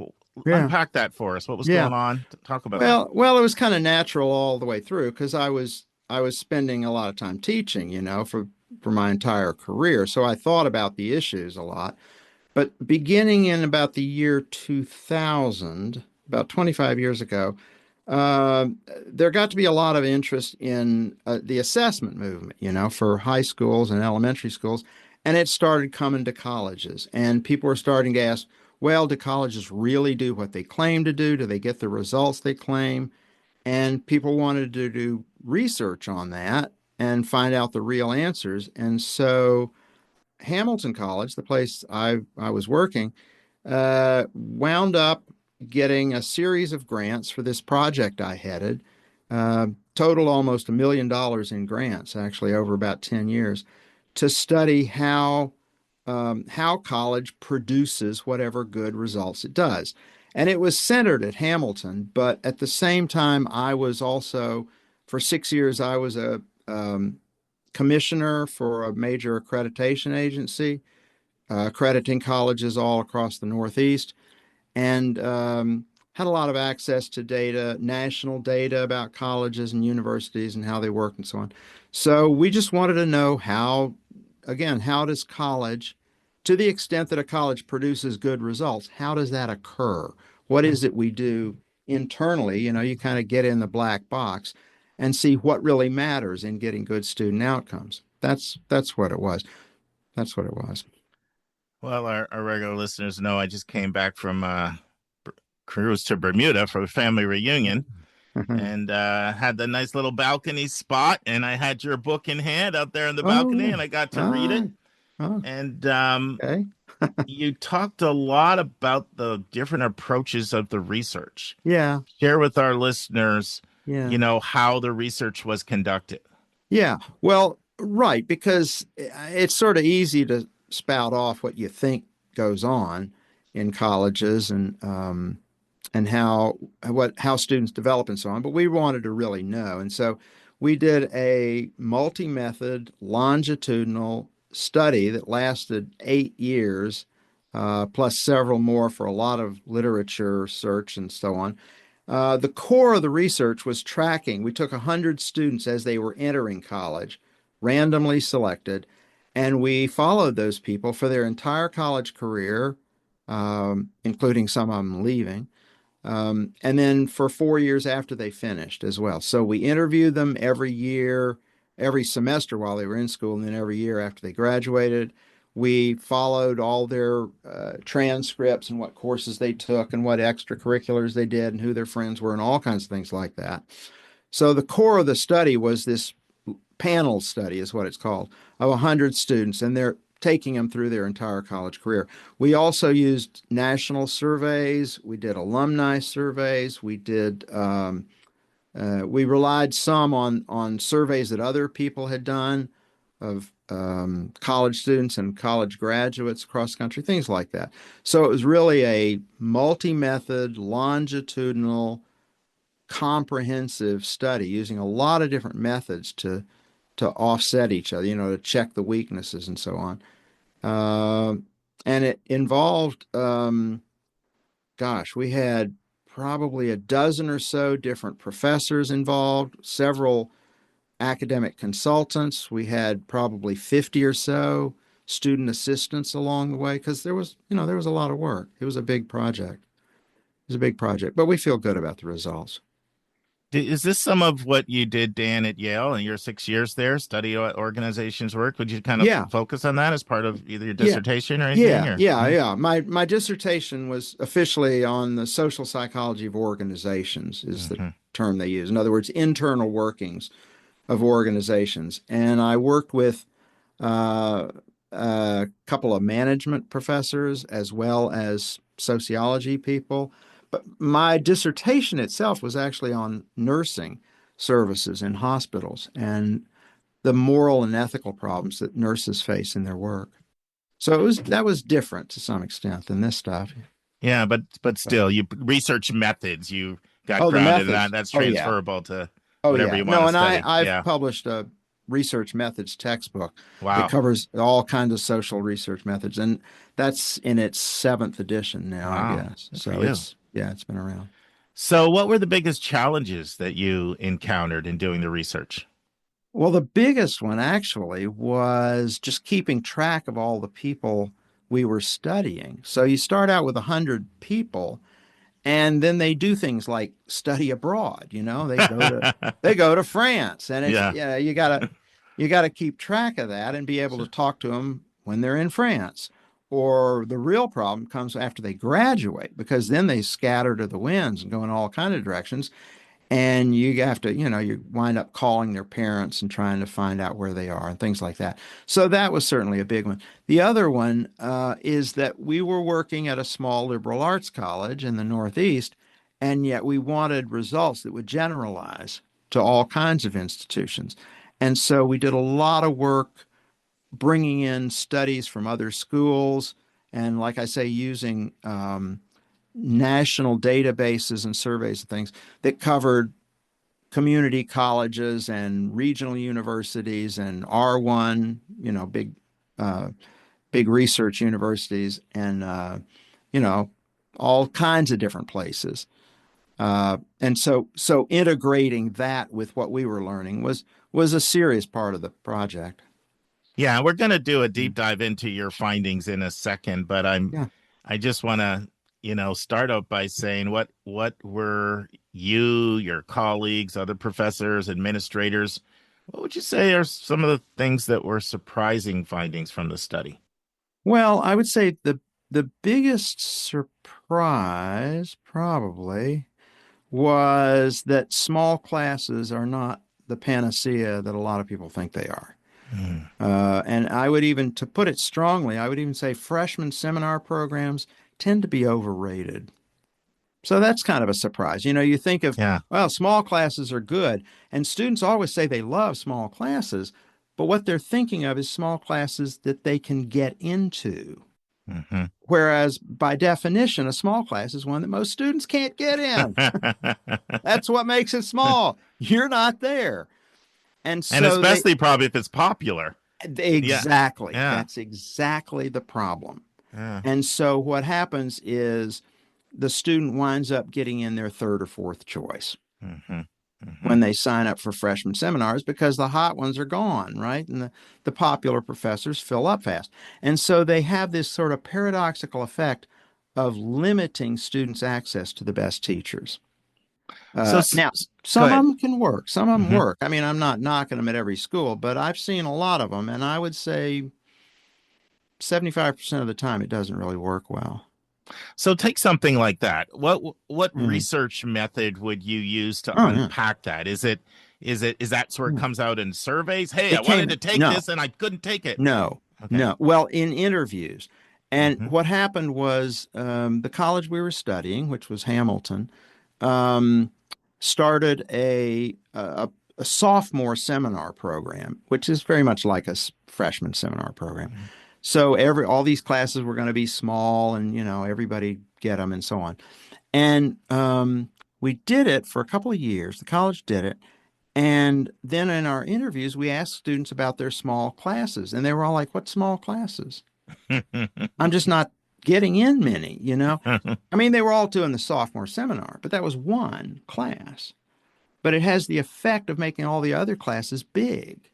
unpack that for us. What was going on? Talk about that. Well, it was kind of natural all the way through because I was spending a lot of time teaching, for my entire career. So I thought about the issues a lot. But beginning in about the year 2000, about 25 years ago, there got to be a lot of interest in the assessment movement, for high schools and elementary schools. And it started coming to colleges. And people were starting to ask, well, do colleges really do what they claim to do? Do they get the results they claim? And people wanted to do research on that. and find out the real answers. And so Hamilton College, the place I was working, wound up getting a series of grants for this project I headed. Total almost $1 million in grants, actually, over about 10 years, to study how college produces whatever good results it does. And it was centered at Hamilton, but at the same time, I was also, for 6 years, I was a commissioner for a major accreditation agency, accrediting colleges all across the Northeast, and had a lot of access to data, national data about colleges and universities and how they work and so on. So we just wanted to know how does college, to the extent that a college produces good results, how does that occur? What is it we do internally? You kind of get in the black box and see what really matters in getting good student outcomes. That's what it was. That's what it was. Well, our regular listeners know I just came back from cruise to Bermuda for a family reunion and had the nice little balcony spot. And I had your book in hand out there in the balcony and I got to read it. Oh. And Okay. you talked a lot about the different approaches of the research. Yeah. Share with our listeners, Yeah. how the research was conducted. Yeah. Well, right, because it's sort of easy to spout off what you think goes on in colleges and how students develop and so on. But we wanted to really know. And so we did a multi-method longitudinal study that lasted 8 years, plus several more for a lot of literature search and so on. The core of the research was tracking. We took 100 students as they were entering college, randomly selected, and we followed those people for their entire college career, including some of them leaving, and then for 4 years after they finished as well. So we interviewed them every year, every semester while they were in school, and then every year after they graduated. We followed all their transcripts and what courses they took and what extracurriculars they did and who their friends were and all kinds of things like that. So the core of the study was this panel study, is what it's called, of 100 students, and they're taking them through their entire college career. We also used national surveys. We did alumni surveys. We did. We relied some on surveys that other people had done of college students and college graduates across the country, things like that. So it was really a multi-method, longitudinal, comprehensive study using a lot of different methods to offset each other, to check the weaknesses and so on. And it involved, we had probably a dozen or so different professors involved, several academic consultants. We had probably 50 or so student assistants along the way because there was a lot of work. It was a big project. But we feel good about the results. Is this some of what you did, Dan, at Yale in your 6 years there, study organizations work? Would you kind of focus on that as part of either your dissertation or anything? Yeah. My dissertation was officially on the social psychology of organizations, is the term they use. In other words, internal workings of organizations. And I worked with a couple of management professors as well as sociology people. But my dissertation itself was actually on nursing services in hospitals and the moral and ethical problems that nurses face in their work. So that was different to some extent than this stuff. Yeah, but still, you research methods. You got grounded in that. That's transferable to whatever you want to study. I've published a research methods textbook. Wow. It covers all kinds of social research methods, and that's in its 7th edition now, I guess. So it's been around. So what were the biggest challenges that you encountered in doing the research? Well, the biggest one actually was just keeping track of all the people we were studying. So you start out with 100 people, and then they do things like study abroad. They go to France, and it's, you gotta keep track of that and be able to talk to them when they're in France. Or the real problem comes after they graduate, because then they scatter to the winds and go in all kinds of directions. And you have to, you wind up calling their parents and trying to find out where they are and things like that. So that was certainly a big one. The other one is that we were working at a small liberal arts college in the Northeast, and yet we wanted results that would generalize to all kinds of institutions. And so we did a lot of work bringing in studies from other schools and, like I say, using national databases and surveys and things that covered community colleges and regional universities and R1, big research universities, and all kinds of different places. And so integrating that with what we were learning was a serious part of the project. Yeah, we're going to do a deep dive into your findings in a second, but I just want to start out by saying what were you, your colleagues, other professors, administrators, what would you say are some of the things that were surprising findings from the study? Well, I would say the biggest surprise probably was that small classes are not the panacea that a lot of people think they are. And I would even, to put it strongly, I would even say freshman seminar programs tend to be overrated. So that's kind of a surprise. You think of, well, small classes are good. And students always say they love small classes, but what they're thinking of is small classes that they can get into. Mm-hmm. Whereas by definition, a small class is one that most students can't get in. That's what makes it small. You're not there. And especially probably if it's popular. Exactly. Yeah. That's exactly the problem. Yeah. And so what happens is the student winds up getting in their third or fourth choice when they sign up for freshman seminars, because the hot ones are gone, right? And the popular professors fill up fast. And so they have this sort of paradoxical effect of limiting students' access to the best teachers. Now, some of them can work. Some of them work. I mean, I'm not knocking them at every school, but I've seen a lot of them, and I would say 75% of the time it doesn't really work well. So take something like that. What research method would you use to unpack that? Is that sort of comes out in surveys? Hey, I wanted to take this and I couldn't take it. No. Well, in interviews. And what happened was the college we were studying, which was Hamilton, started a sophomore seminar program, which is very much like a freshman seminar program. So all these classes were going to be small, and everybody get them and so on. And we did it for a couple of years. The college did it, and then in our interviews we asked students about their small classes, and they were all like, "What small classes? I'm just not getting in many." I mean, they were all doing the sophomore seminar, but that was one class. But it has the effect of making all the other classes big.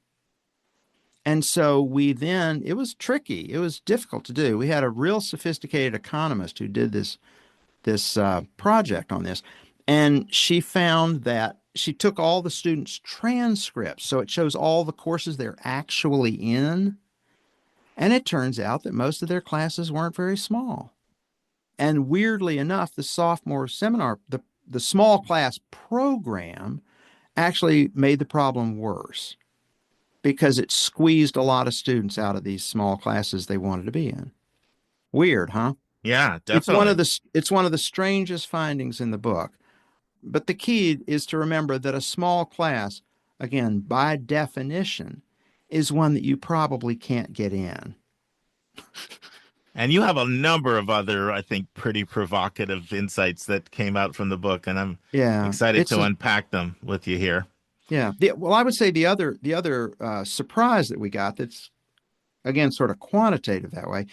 And so it was tricky. It was difficult to do. We had a real sophisticated economist who did this project on this. And she found that she took all the students' transcripts. So it shows all the courses they're actually in. And it turns out that most of their classes weren't very small. And weirdly enough, the sophomore seminar, the small class program actually made the problem worse, because it squeezed a lot of students out of these small classes they wanted to be in. Weird, huh? Yeah, definitely. It's one of the strangest findings in the book. But the key is to remember that a small class, again, by definition, is one that you probably can't get in. And you have a number of other, I think, pretty provocative insights that came out from the book, and I'm excited to unpack them with you here. Yeah. Well, I would say the other surprise that we got that's, again, sort of quantitative that way,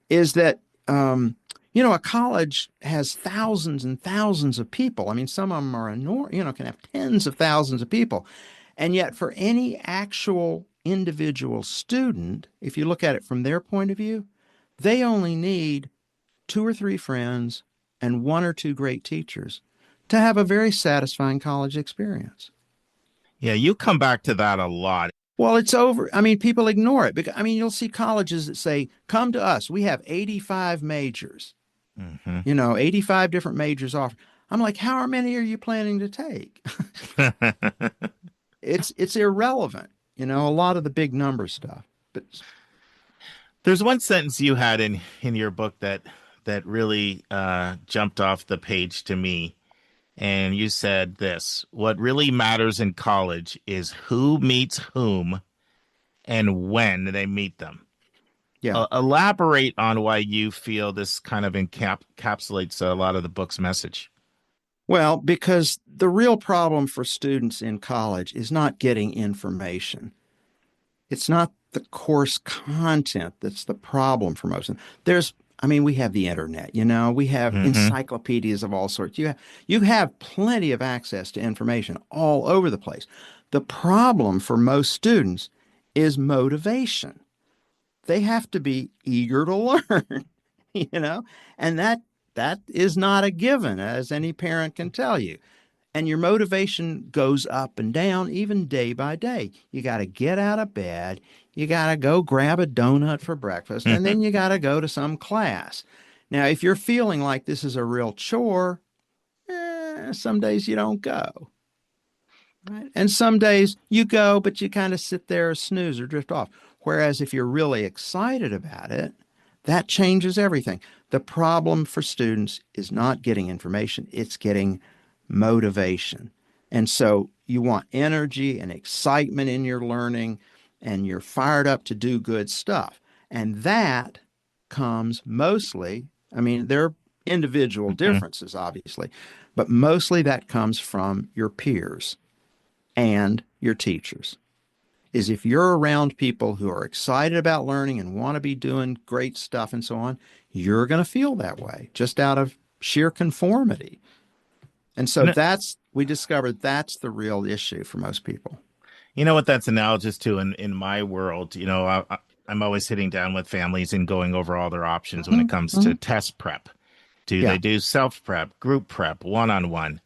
is that, a college has thousands and thousands of people. I mean, some of them are enormous, can have tens of thousands of people. And yet for any actual individual student, if you look at it from their point of view, they only need 2 or 3 friends and 1 or 2 great teachers to have a very satisfying college experience. Yeah, you come back to that a lot. Well, it's over. I mean, people ignore it. Because, you'll see colleges that say, "Come to us. We have 85 majors." 85 different majors offered. I'm like, how many are you planning to take? It's irrelevant, a lot of the big number stuff. But There's one sentence you had in your book that really jumped off the page to me. And you said this: what really matters in college is who meets whom and when they meet them. yeah. Elaborate on why you feel this kind of encapsulates a lot of the book's message. Well, because the real problem for students in college is not getting information. It's not the course content that's the problem for most of them. We have the internet, we have encyclopedias of all sorts. You have plenty of access to information all over the place. The problem for most students is motivation. They have to be eager to learn, and that is not a given, as any parent can tell you. And your motivation goes up and down even day by day. You got to get out of bed. You got to go grab a donut for breakfast, and then you got to go to some class. Now, if you're feeling like this is a real chore, some days you don't go. Right? And some days you go, but you kind of sit there, snooze, or drift off. Whereas if you're really excited about it, that changes everything. The problem for students is not getting information, it's getting motivation. And so you want energy and excitement in your learning, and you're fired up to do good stuff. And that comes mostly, there are individual differences, obviously, but mostly that comes from your peers and your teachers. Is if you're around people who are excited about learning and want to be doing great stuff and so on, you're going to feel that way just out of sheer conformity. And so we discovered that's the real issue for most people. You know what that's analogous to in my world? I'm always sitting down with families and going over all their options when it comes to test prep. They do self-prep, group prep, one-on-one?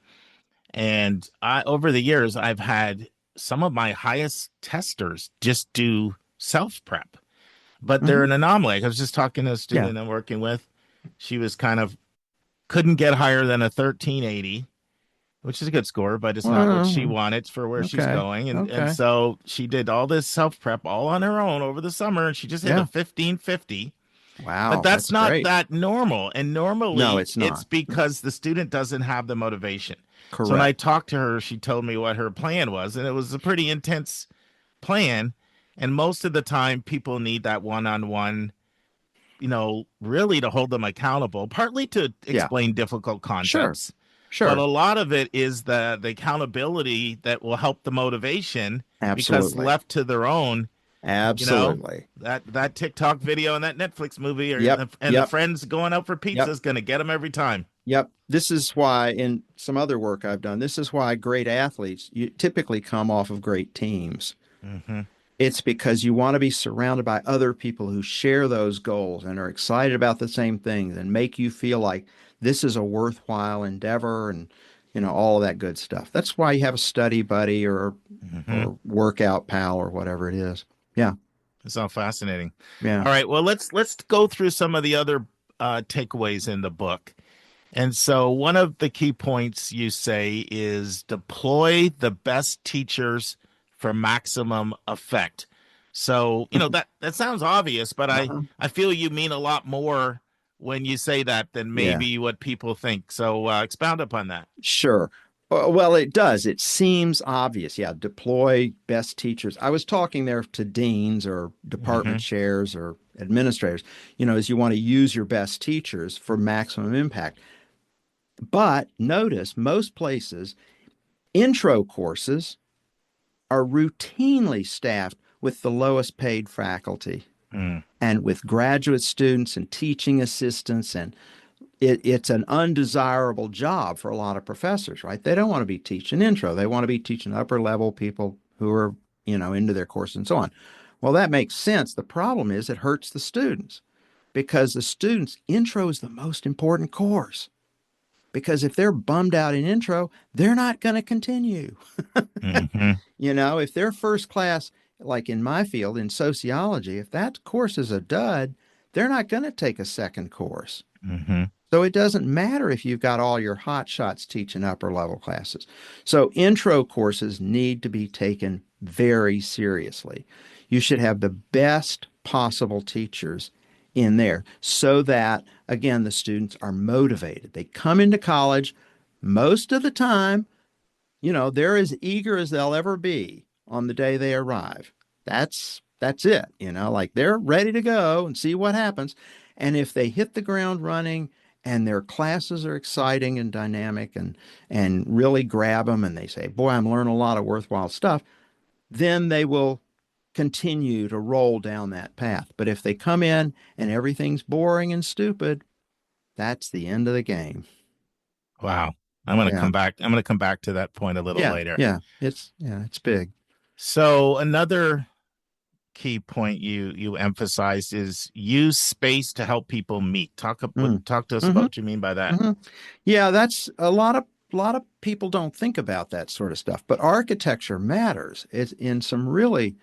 And over the years, I've had some of my highest testers just do self-prep, but they're an anomaly. I was just talking to a student I'm working with. She was couldn't get higher than a 1380, which is a good score, but it's not what she wanted for where she's going. And so she did all this self-prep all on her own over the summer, and she just hit a 1550. Wow. But that's not great. that normal. And normally no, it's not. It's because the student doesn't have the motivation. Correct. So when I talked to her, she told me what her plan was, and it was a pretty intense plan. And most of the time, people need that one-on-one, really to hold them accountable, partly to explain difficult concepts. Sure. But a lot of it is the accountability that will help the motivation. Absolutely. Because left to their own, absolutely, that TikTok video and that Netflix movie and the friends going out for pizza is going to get them every time. Yep. This is why, in some other work I've done, this is why great athletes typically come off of great teams. It's because you want to be surrounded by other people who share those goals and are excited about the same things and make you feel like this is a worthwhile endeavor and, all of that good stuff. That's why you have a study buddy or workout pal or whatever it is. Yeah. It's all fascinating. Yeah. All right. Well, let's go through some of the other takeaways in the book. And so one of the key points you say is deploy the best teachers for maximum effect. So, that sounds obvious, but I feel you mean a lot more when you say that than maybe what people think. So expound upon that. Sure. Well, it does. It seems obvious. Yeah, deploy best teachers. I was talking there to deans or department chairs or administrators, as you want to use your best teachers for maximum impact. But notice most places, intro courses are routinely staffed with the lowest paid faculty and with graduate students and teaching assistants. And it's an undesirable job for a lot of professors, right? They don't want to be teaching intro. They want to be teaching upper level people who are, into their course and so on. Well, that makes sense. The problem is it hurts the students because the students' intro is the most important course. Because if they're bummed out in intro, they're not going to continue. If their first class, like in my field, in sociology, if that course is a dud, they're not going to take a second course. So it doesn't matter if you've got all your hot shots teaching upper level classes. So intro courses need to be taken very seriously. You should have the best possible teachers in there so that, again, the students are motivated. They come into college most of the time, they're as eager as they'll ever be on the day they arrive. That's it, like they're ready to go and see what happens. And if they hit the ground running and their classes are exciting and dynamic and really grab them and they say, boy, I'm learning a lot of worthwhile stuff, then they will continue to roll down that path. But if they come in and everything's boring and stupid, that's the end of the game. Wow. I'm going to come back. I'm going to come back to that point a little later. Yeah. It's big. So another key point you emphasized is use space to help people meet. Talk to us about what you mean by that. Yeah, that's a lot of people don't think about that sort of stuff, but architecture matters. It's in some really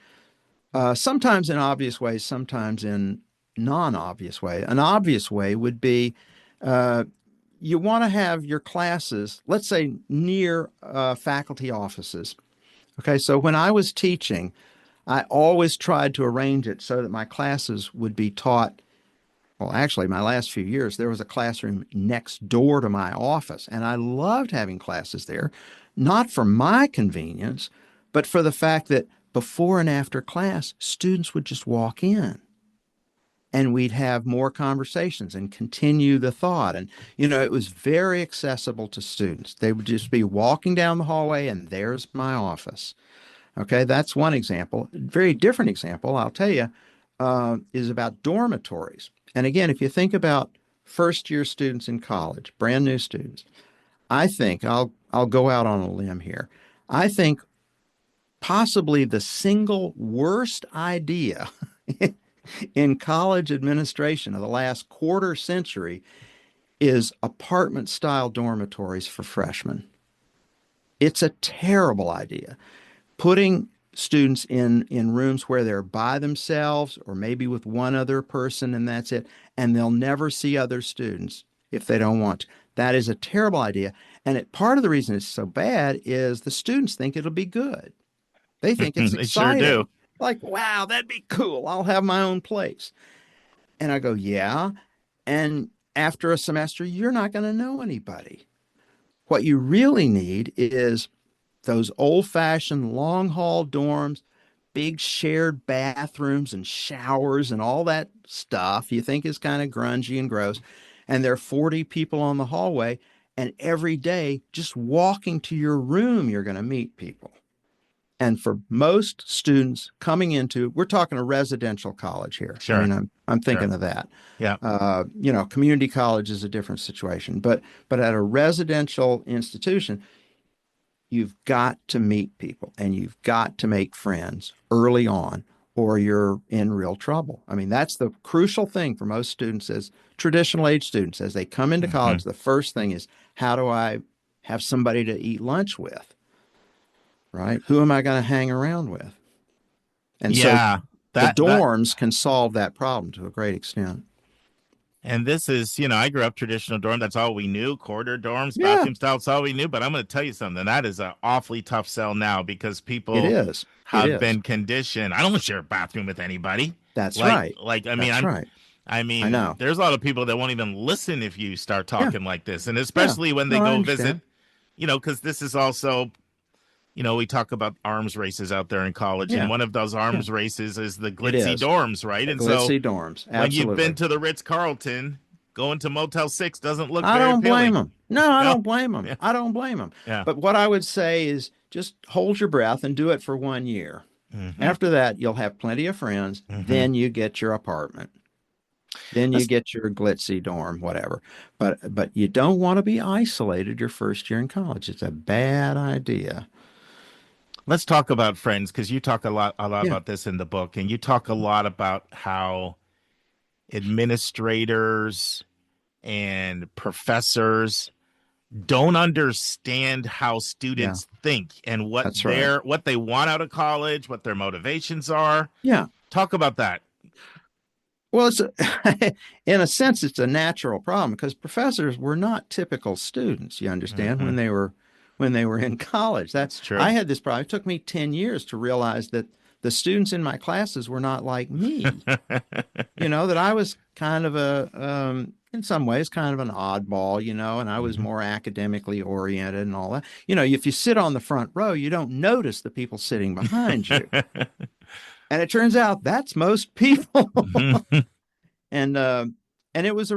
sometimes in obvious ways, sometimes in non-obvious way. An obvious way would be you want to have your classes, let's say, near faculty offices. Okay, so when I was teaching, I always tried to arrange it so that my classes would be taught. Well, actually, my last few years, there was a classroom next door to my office, and I loved having classes there, not for my convenience, but for the fact that before and after class, students would just walk in and we'd have more conversations and continue the thought. And, it was very accessible to students. They would just be walking down the hallway and there's my office. Okay, that's one example. A very different example, I'll tell you, is about dormitories. And again, if you think about first-year students in college, brand new students, I think, I'll go out on a limb here, I think possibly the single worst idea in college administration of the last quarter century is apartment-style dormitories for freshmen. It's a terrible idea. Putting students in rooms where they're by themselves or maybe with one other person and that's it, and they'll never see other students if they don't want to. That is a terrible idea. And part of the reason it's so bad is the students think it'll be good. They think it's exciting. They sure do. Like, wow, that'd be cool. I'll have my own place. And I go, yeah. And after a semester, you're not going to know anybody. What you really need is those old-fashioned long-haul dorms, big shared bathrooms and showers and all that stuff you think is kind of grungy and gross. And there are 40 people on the hallway, and every day, just walking to your room, you're going to meet people. And for most students coming into, we're talking a residential college here. Sure. I mean, I'm thinking of that. Yeah. Community college is a different situation, but at a residential institution, you've got to meet people and you've got to make friends early on, or you're in real trouble. I mean, that's the crucial thing for most students, as traditional age students, as they come into college. The first thing is, how do I have somebody to eat lunch with? Right? Who am I going to hang around with? And so the dorms can solve that problem to a great extent. And this is, I grew up traditional dorm. That's all we knew. Quarter dorms, bathroom style, that's all we knew. But I'm going to tell you something. That is an awfully tough sell now because people have been conditioned. I don't share a bathroom with anybody. That's right. I know. There's a lot of people that won't even listen if you start talking like this. And especially when they go visit, because this is also, we talk about arms races out there in college, and one of those arms races is the glitzy dorms, right? And glitzy dorms, absolutely. When you've been to the Ritz-Carlton, going to Motel 6 doesn't look very appealing. I don't blame them. No, I don't blame them. Yeah. I don't blame them. Yeah. But what I would say is just hold your breath and do it for 1 year. After that, you'll have plenty of friends. Then you get your apartment. Then you get your glitzy dorm, whatever. But you don't want to be isolated your first year in college. It's a bad idea. Let's talk about friends, because you talk a lot about this in the book, and you talk a lot about how administrators and professors don't understand how students think and what they want out of college, what their motivations are. Yeah. Talk about that. Well, in a sense, it's a natural problem because professors were not typical students. You understand Mm-hmm. when they were in college. That's true. I had this problem. It took me 10 years to realize that the students in my classes were not like me. That I was kind of in some ways, kind of an oddball, and I was more academically oriented and all that. If you sit on the front row, you don't notice the people sitting behind you. And it turns out that's most people. And it was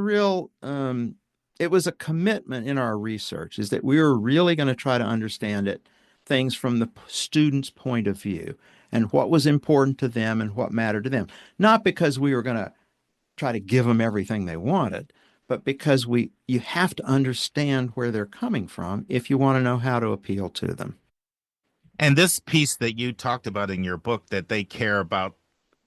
it was a commitment in our research, is that we were really going to try to understand things from the student's point of view and what was important to them and what mattered to them. Not because we were going to try to give them everything they wanted, but because you have to understand where they're coming from if you want to know how to appeal to them. And this piece that you talked about in your book that they care about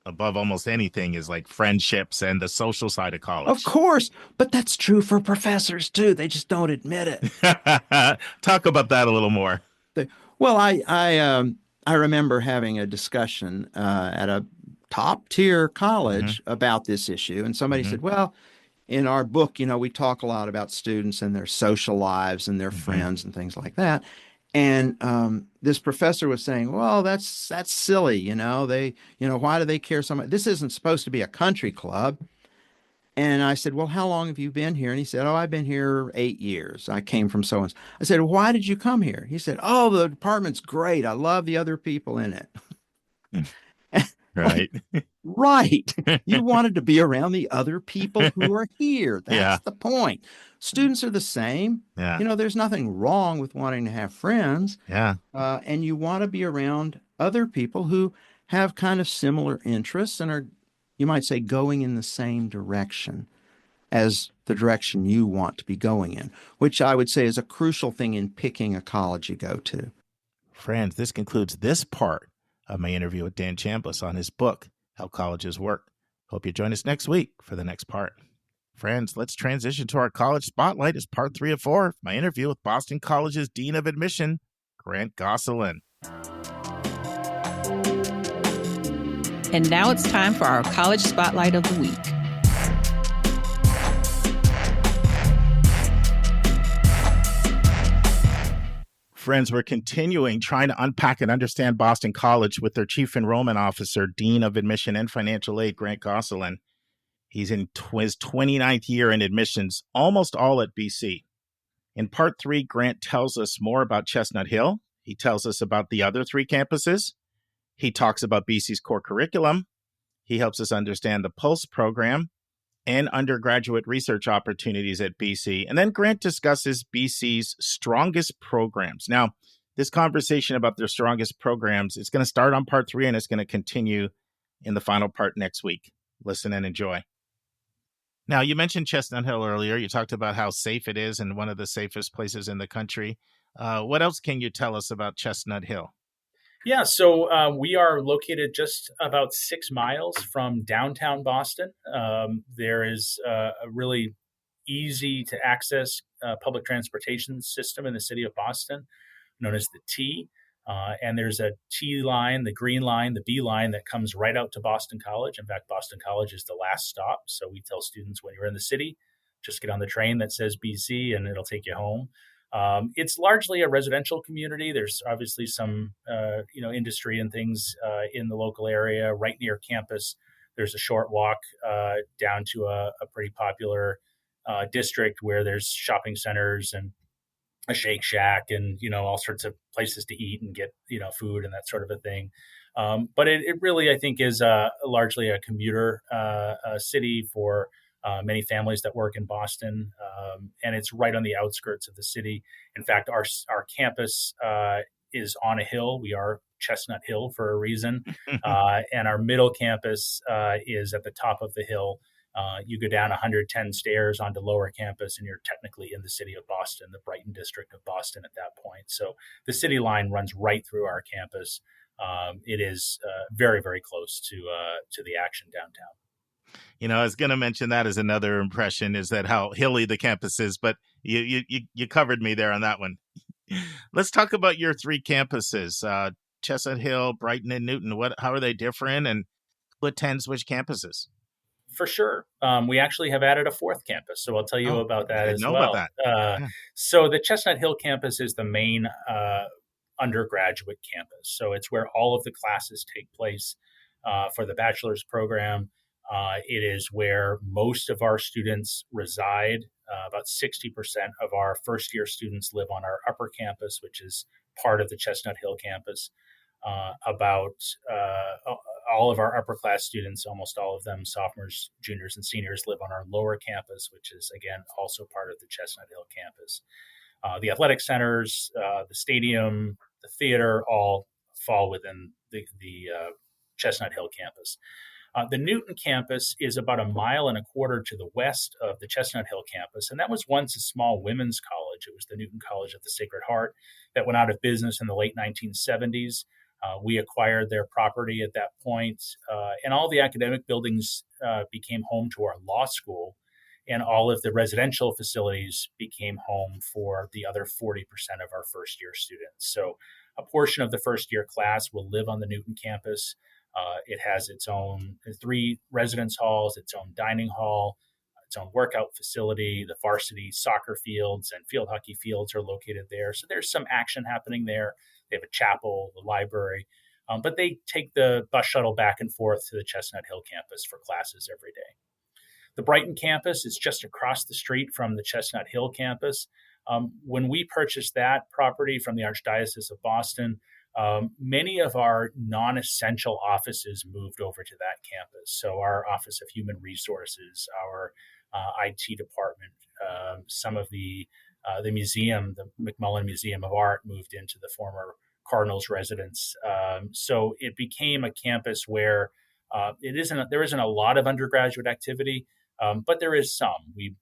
above almost anything is like friendships and the social side of college. Of course, but that's true for professors too. They just don't admit it. Talk about that a little more. Well, I remember having a discussion at a top tier college about this issue, and somebody said, "Well, in our book, we talk a lot about students and their social lives and their friends and things like that." And this professor was saying, "Well, that's silly, why do they care so much? This isn't supposed to be a country club." And I said, "Well, how long have you been here?" And he said, "Oh, I've been here 8 years. I came from so-and-so." I said, "Why did you come here?" He said, "Oh, the department's great. I love the other people in it." Right. Right. You wanted to be around the other people who are here. That's the point. Students are the same. Yeah. There's nothing wrong with wanting to have friends. Yeah. And you want to be around other people who have kind of similar interests and are, you might say, going in the same direction as the direction you want to be going in, which I would say is a crucial thing in picking a college you go to. Friends, this concludes this part of my interview with Dan Chambliss on his book, How Colleges Work. Hope you join us next week for the next part. Friends, let's transition to our college spotlight as part 3 of 4, my interview with Boston College's Dean of Admission, Grant Gosselin. And now it's time for our college spotlight of the week. Friends, we're continuing trying to unpack and understand Boston College with their Chief Enrollment Officer, Dean of Admission and Financial Aid, Grant Gosselin. He's in his 29th year in admissions, almost all at BC. In part 3, Grant tells us more about Chestnut Hill. He tells us about the other 3 campuses. He talks about BC's core curriculum. He helps us understand the Pulse program and undergraduate research opportunities at BC. And then Grant discusses BC's strongest programs. Now, this conversation about their strongest programs, it's going to start on part 3 and it's going to continue in the final part next week. Listen and enjoy. Now, you mentioned Chestnut Hill earlier. You talked about how safe it is and one of the safest places in the country. What else can you tell us about Chestnut Hill? Yeah, so we are located just about 6 miles from downtown Boston. There is a really easy to access public transportation system in the city of Boston, known as the T. And there's a T line, the Green Line, the B line that comes right out to Boston College. In fact, Boston College is the last stop. So we tell students when you're in the city, just get on the train that says BC and it'll take you home. It's largely a residential community. There's obviously some, industry and things in the local area. Right near campus, there's a short walk down to a pretty popular district where there's shopping centers and a Shake Shack and, all sorts of places to eat and get, food and that sort of a thing. But it really, I think, is largely a commuter city for many families that work in Boston. And it's right on the outskirts of the city. In fact, our campus is on a hill. We are Chestnut Hill for a reason. And our middle campus is at the top of the hill. You go down 110 stairs onto lower campus, and you're technically in the city of Boston, the Brighton district of Boston at that point. So the city line runs right through our campus. It is very, very close to the action downtown. I was going to mention that as another impression, is that how hilly the campus is, but you covered me there on that one. Let's talk about your 3 campuses, Chestnut Hill, Brighton, and Newton. How are they different, and who attends which campuses? For sure. We actually have added a fourth campus, so I'll tell you Oh, about I that didn't as know about well. that. Yeah. So the Chestnut Hill campus is the main undergraduate campus. So it's where all of the classes take place for the bachelor's program. It is where most of our students reside. About 60% of our first year students live on our upper campus, which is part of the Chestnut Hill campus. About all of our upper class students, almost all of them, sophomores, juniors, and seniors, live on our lower campus, which is, again, also part of the Chestnut Hill campus. The athletic centers, the stadium, the theater all fall within the Chestnut Hill campus. The Newton campus is about 1.25 miles to the west of the Chestnut Hill campus, and that was once a small women's college. It was the Newton College of the Sacred Heart that went out of business in the late 1970s. We acquired their property at that point, and all the academic buildings became home to our law school, and all of the residential facilities became home for the other 40% of our first year students. So a portion of the first year class will live on the Newton campus. It has its own 3 residence halls, its own dining hall, its own workout facility. The varsity soccer fields and field hockey fields are located there. So there's some action happening there. They have a chapel, the library, but they take the bus shuttle back and forth to the Chestnut Hill campus for classes every day. The Brighton campus is just across the street from the Chestnut Hill campus. When we purchased that property from the Archdiocese of Boston, many of our non-essential offices moved over to that campus. So our Office of Human Resources, our IT department, some of the museum, the McMullen Museum of Art, moved into the former Cardinals residence. So it became a campus where there isn't a lot of undergraduate activity, but there is some. We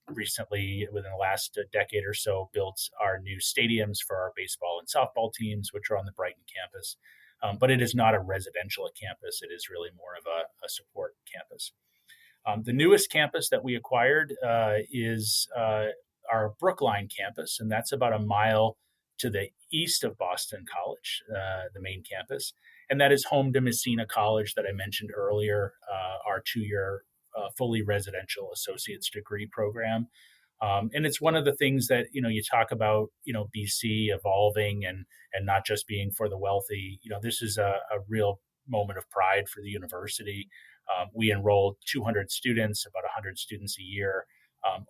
recently, within the last decade or so, built our new stadiums for our baseball and softball teams, which are on the Brighton campus. But it is not a residential campus. It is really more of a support campus. The newest campus that we acquired is our Brookline campus, and that's about 1 mile to the east of Boston College, the main campus. And that is home to Messina College that I mentioned earlier, our 2-year fully residential associate's degree program. And it's one of the things that, you talk about, BC evolving and not just being for the wealthy. This is a real moment of pride for the university. We enrolled 200 students, about 100 students a year,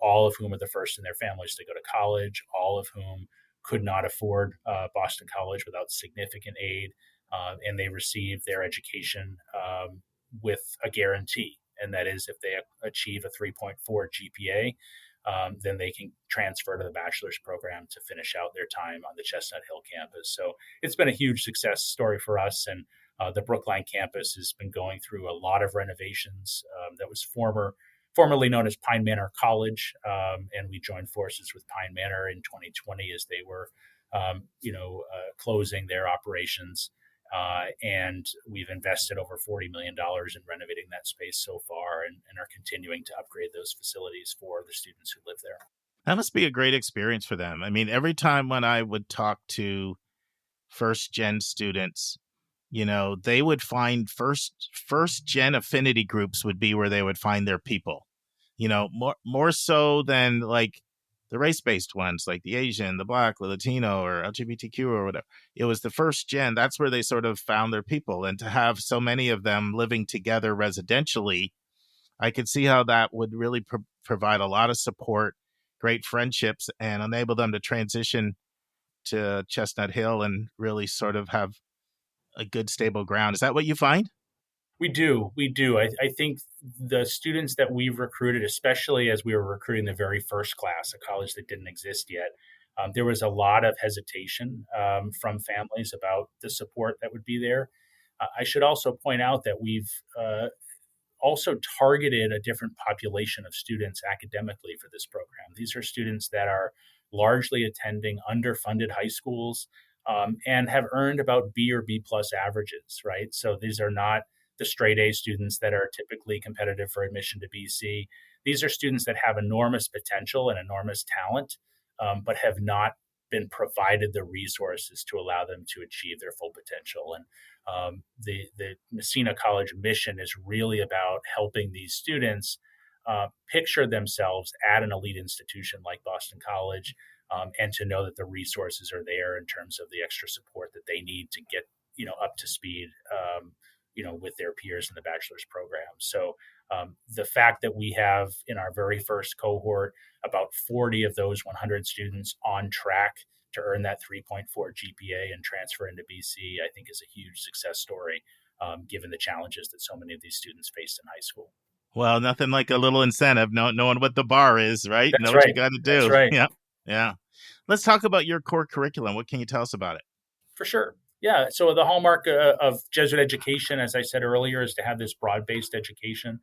all of whom are the first in their families to go to college, all of whom could not afford Boston College without significant aid. And they receive their education with a guarantee. And that is, if they achieve a 3.4 GPA, then they can transfer to the bachelor's program to finish out their time on the Chestnut Hill campus. So it's been a huge success story for us. And the Brookline campus has been going through a lot of renovations. That was formerly known as Pine Manor College. And we joined forces with Pine Manor in 2020 as they were, closing their operations. And we've invested over $40 million in renovating that space so far and are continuing to upgrade those facilities for the students who live there. That must be a great experience for them. I mean, every time when I would talk to first-gen students, they would find first-gen affinity groups would be where they would find their people, more so than like the race-based ones, like the Asian, the Black, the Latino, or LGBTQ or whatever. It was the first gen. That's where they sort of found their people. And to have so many of them living together residentially, I could see how that would really provide a lot of support, great friendships, and enable them to transition to Chestnut Hill and really sort of have a good, stable ground. Is that what you find? We do. I think the students that we've recruited, especially as we were recruiting the very first class, a college that didn't exist yet, there was a lot of hesitation from families about the support that would be there. I should also point out that we've also targeted a different population of students academically for this program. These are students that are largely attending underfunded high schools and have earned about B or B plus averages, right? So these are not the straight A students that are typically competitive for admission to BC. These are students that have enormous potential and enormous talent, but have not been provided the resources to allow them to achieve their full potential. And the Messina College mission is really about helping these students picture themselves at an elite institution like Boston College, and to know that the resources are there in terms of the extra support that they need to get up to speed with their peers in the bachelor's program. So the fact that we have in our very first cohort about 40 of those 100 students on track to earn that 3.4 GPA and transfer into BC, I think is a huge success story, given the challenges that so many of these students faced in high school. Well, nothing like a little incentive, knowing what the bar is, right? That's Know right. what you got to do. That's right. Yeah. Yeah. Let's talk about your core curriculum. What can you tell us about it? For sure. Yeah. So the hallmark of Jesuit education, as I said earlier, is to have this broad-based education.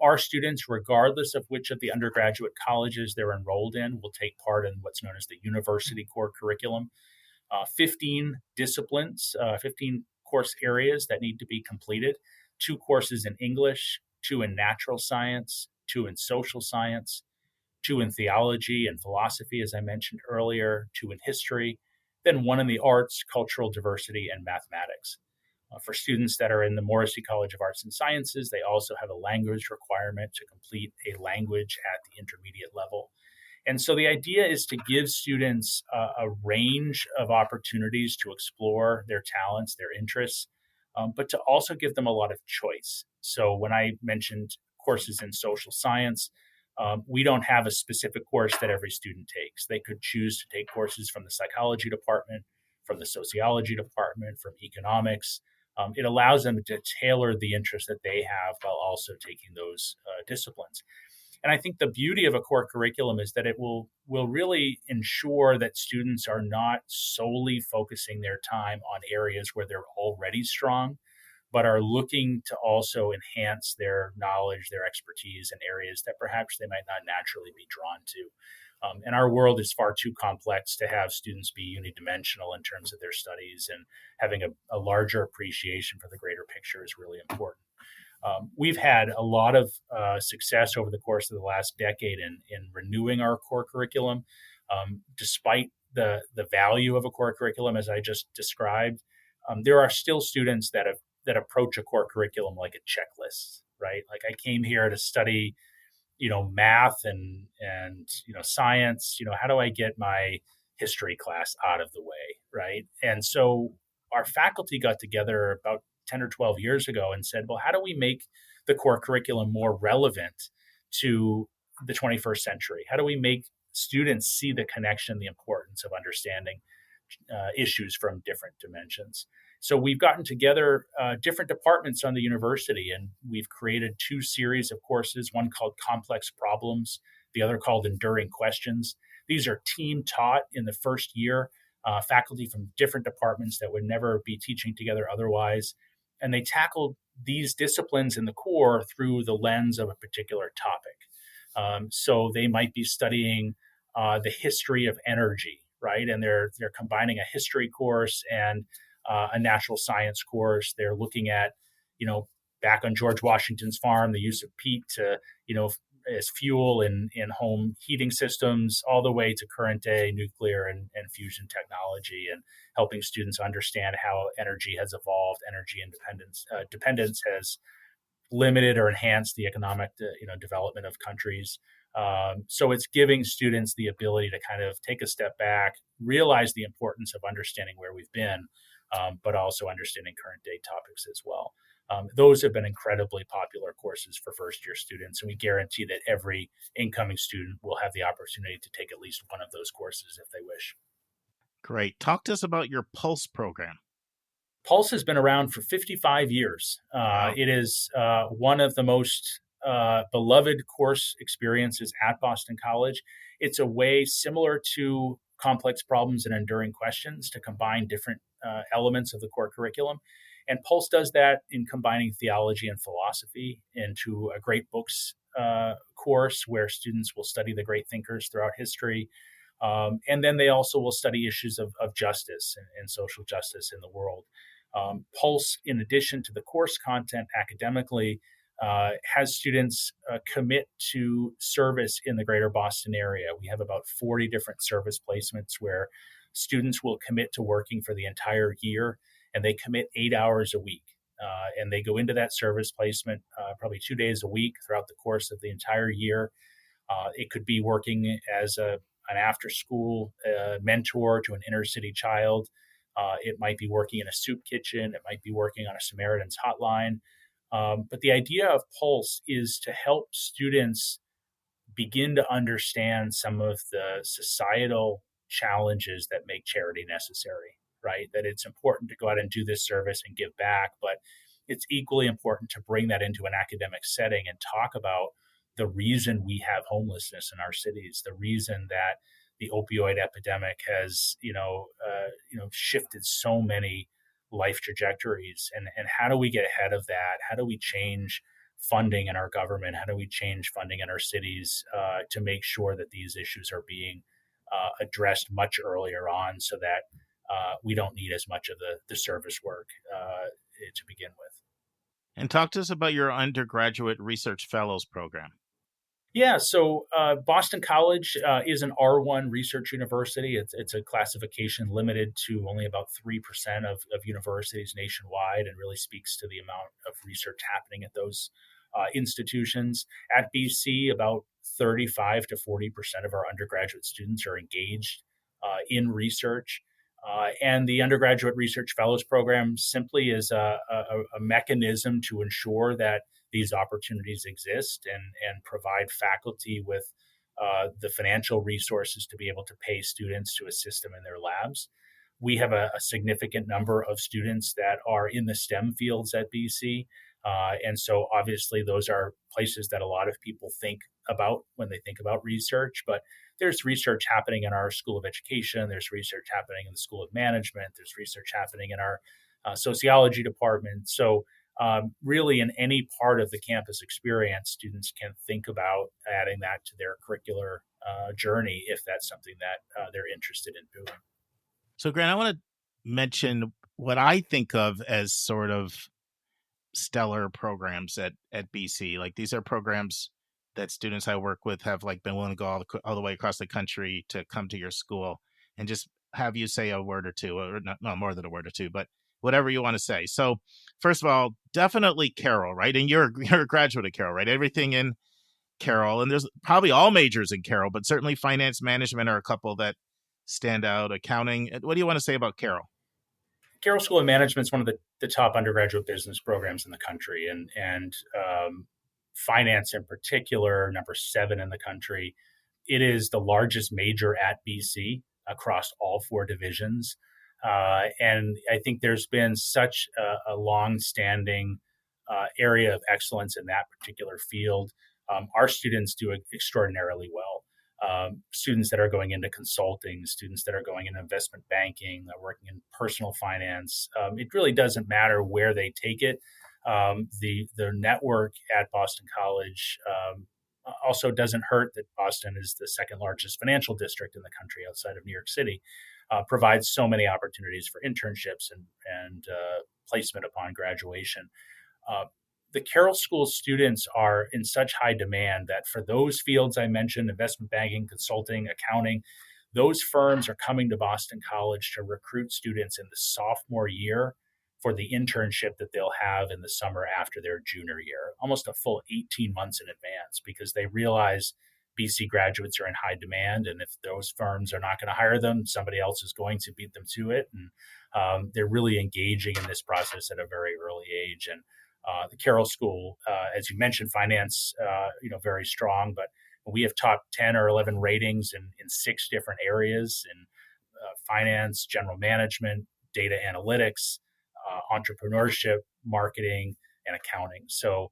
Our students, regardless of which of the undergraduate colleges they're enrolled in, will take part in what's known as the university core curriculum. 15 disciplines, 15 course areas that need to be completed, 2 courses in English, 2 in natural science, 2 in social science, 2 in theology and philosophy, as I mentioned earlier, 2 in history, then 1 in the arts, cultural diversity, and mathematics. For students that are in the Morrissey College of Arts and Sciences, they also have a language requirement to complete a language at the intermediate level. And so the idea is to give students a range of opportunities to explore their talents, their interests, but to also give them a lot of choice. So when I mentioned courses in social science, we don't have a specific course that every student takes. They could choose to take courses from the psychology department, from the sociology department, from economics. It allows them to tailor the interest that they have while also taking those disciplines. And I think the beauty of a core curriculum is that it will really ensure that students are not solely focusing their time on areas where they're already strong, but are looking to also enhance their knowledge, their expertise in areas that perhaps they might not naturally be drawn to. And our world is far too complex to have students be unidimensional in terms of their studies, and having a larger appreciation for the greater picture is really important. We've had a lot of success over the course of the last decade in renewing our core curriculum. Despite the value of a core curriculum, as I just described, there are still students that approach a core curriculum like a checklist, right? Like, I came here to study, math and science. How do I get my history class out of the way, right? And so our faculty got together about 10 or 12 years ago and said, well, how do we make the core curriculum more relevant to the 21st century? How do we make students see the connection, the importance of understanding issues from different dimensions? So we've gotten together different departments on the university, and we've created 2 series of courses, one called Complex Problems, the other called Enduring Questions. These are team taught in the first year, faculty from different departments that would never be teaching together otherwise. And they tackled these disciplines in the core through the lens of a particular topic. So they might be studying the history of energy, right? And they're combining a history course and a natural science course. They're looking at, back on George Washington's farm, the use of peat to, as fuel in home heating systems, all the way to current day nuclear and fusion technology, and helping students understand how energy has evolved. Energy dependence has limited or enhanced the economic development of countries. So it's giving students the ability to kind of take a step back, realize the importance of understanding where we've been, but also understanding current day topics as well. Those have been incredibly popular courses for first-year students, and we guarantee that every incoming student will have the opportunity to take at least one of those courses if they wish. Great. Talk to us about your Pulse program. Pulse has been around for 55 years. Wow. It is one of the most beloved course experiences at Boston College. It's a way similar to Complex Problems and Enduring Questions to combine different elements of the core curriculum. And Pulse does that in combining theology and philosophy into a great books course where students will study the great thinkers throughout history. And then they also will study issues of justice and social justice in the world. Pulse, in addition to the course content academically, has students commit to service in the greater Boston area. We have about 40 different service placements where students will commit to working for the entire year, and they commit 8 hours a week. And they go into that service placement probably 2 days a week throughout the course of the entire year. It could be working as an after-school mentor to an inner-city child. It might be working in a soup kitchen. It might be working on a Samaritan's hotline. But the idea of Pulse is to help students begin to understand some of the societal challenges that make charity necessary, right? That it's important to go out and do this service and give back, but it's equally important to bring that into an academic setting and talk about the reason we have homelessness in our cities, the reason that the opioid epidemic has, shifted so many life trajectories, and how do we get ahead of that? How do we change funding in our government? How do we change funding in our cities to make sure that these issues are being addressed much earlier on, so that we don't need as much of the service work to begin with? And talk to us about your undergraduate research fellows program. Yeah, so Boston College is an R1 research university. It's a classification limited to only about 3% of universities nationwide, and really speaks to the amount of research happening at those institutions. At BC, about 35 to 40% of our undergraduate students are engaged in research. And the undergraduate research fellows program simply is a mechanism to ensure that these opportunities exist and provide faculty with the financial resources to be able to pay students to assist them in their labs. We have a significant number of students that are in the STEM fields at BC. And so obviously those are places that a lot of people think about when they think about research, but there's research happening in our School of Education. There's research happening in the School of Management. There's research happening in our sociology department. So really in any part of the campus experience, students can think about adding that to their curricular journey if that's something that they're interested in doing. So Grant, I want to mention what I think of as sort of stellar programs at BC. Like, these are programs that students I work with have been willing to go all the way across the country to come to your school, and just have you say a word or two, or not more than a word or two, but whatever you want to say. So first of all, definitely Carroll, right? And you're a graduate of Carroll, right? Everything in Carroll, and there's probably all majors in Carroll, but certainly finance, management are a couple that stand out. Accounting. What do you want to say about Carroll? Carroll School of Management is one of the top undergraduate business programs in the country, and finance in particular, number 7 in the country. It is the largest major at BC across all 4 divisions. And I think there's been such a long-standing area of excellence in that particular field. Our students do extraordinarily well. Students that are going into consulting, students that are going into investment banking, working in personal finance. It really doesn't matter where they take it. The network at Boston College also doesn't hurt that Boston is the second largest financial district in the country outside of New York City. Provides so many opportunities for internships and placement upon graduation. The Carroll School students are in such high demand that for those fields I mentioned, investment banking, consulting, accounting, those firms are coming to Boston College to recruit students in the sophomore year for the internship that they'll have in the summer after their junior year, almost a full 18 months in advance, because they realize BC graduates are in high demand. And if those firms are not going to hire them, somebody else is going to beat them to it. And they're really engaging in this process at a very early age. And the Carroll School, as you mentioned, finance, very strong, but we have top 10 or 11 ratings in 6 different areas in finance, general management, data analytics, entrepreneurship, marketing, and accounting. So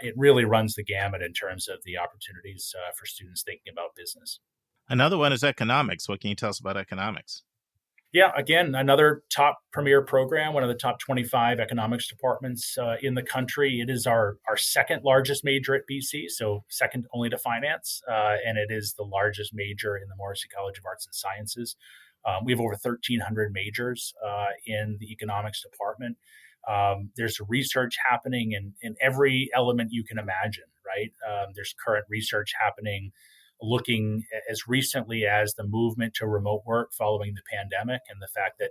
it really runs the gamut in terms of the opportunities for students thinking about business. Another one is economics. What can you tell us about economics? Yeah, again, another top premier program, one of the top 25 economics departments in the country. It is our second largest major at BC, so second only to finance, and it is the largest major in the Morrissey College of Arts and Sciences. We have over 1,300 majors in the economics department. There's research happening in every element you can imagine, right? There's current research happening looking as recently as the movement to remote work following the pandemic, and the fact that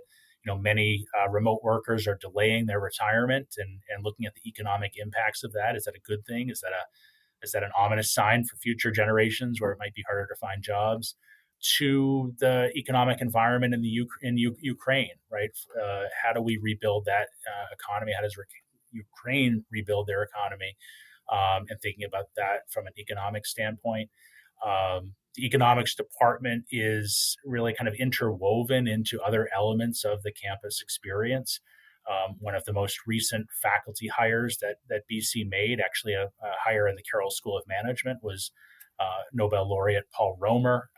many remote workers are delaying their retirement, and looking at the economic impacts of that. Is that a good thing? Is that an ominous sign for future generations where it might be harder to find jobs? To the economic environment in Ukraine, right? How do we rebuild that economy? How does Ukraine rebuild their economy? And thinking about that from an economic standpoint. The economics department is really kind of interwoven into other elements of the campus experience. One of the most recent faculty hires that BC made, actually a hire in the Carroll School of Management, was Nobel laureate Paul Romer,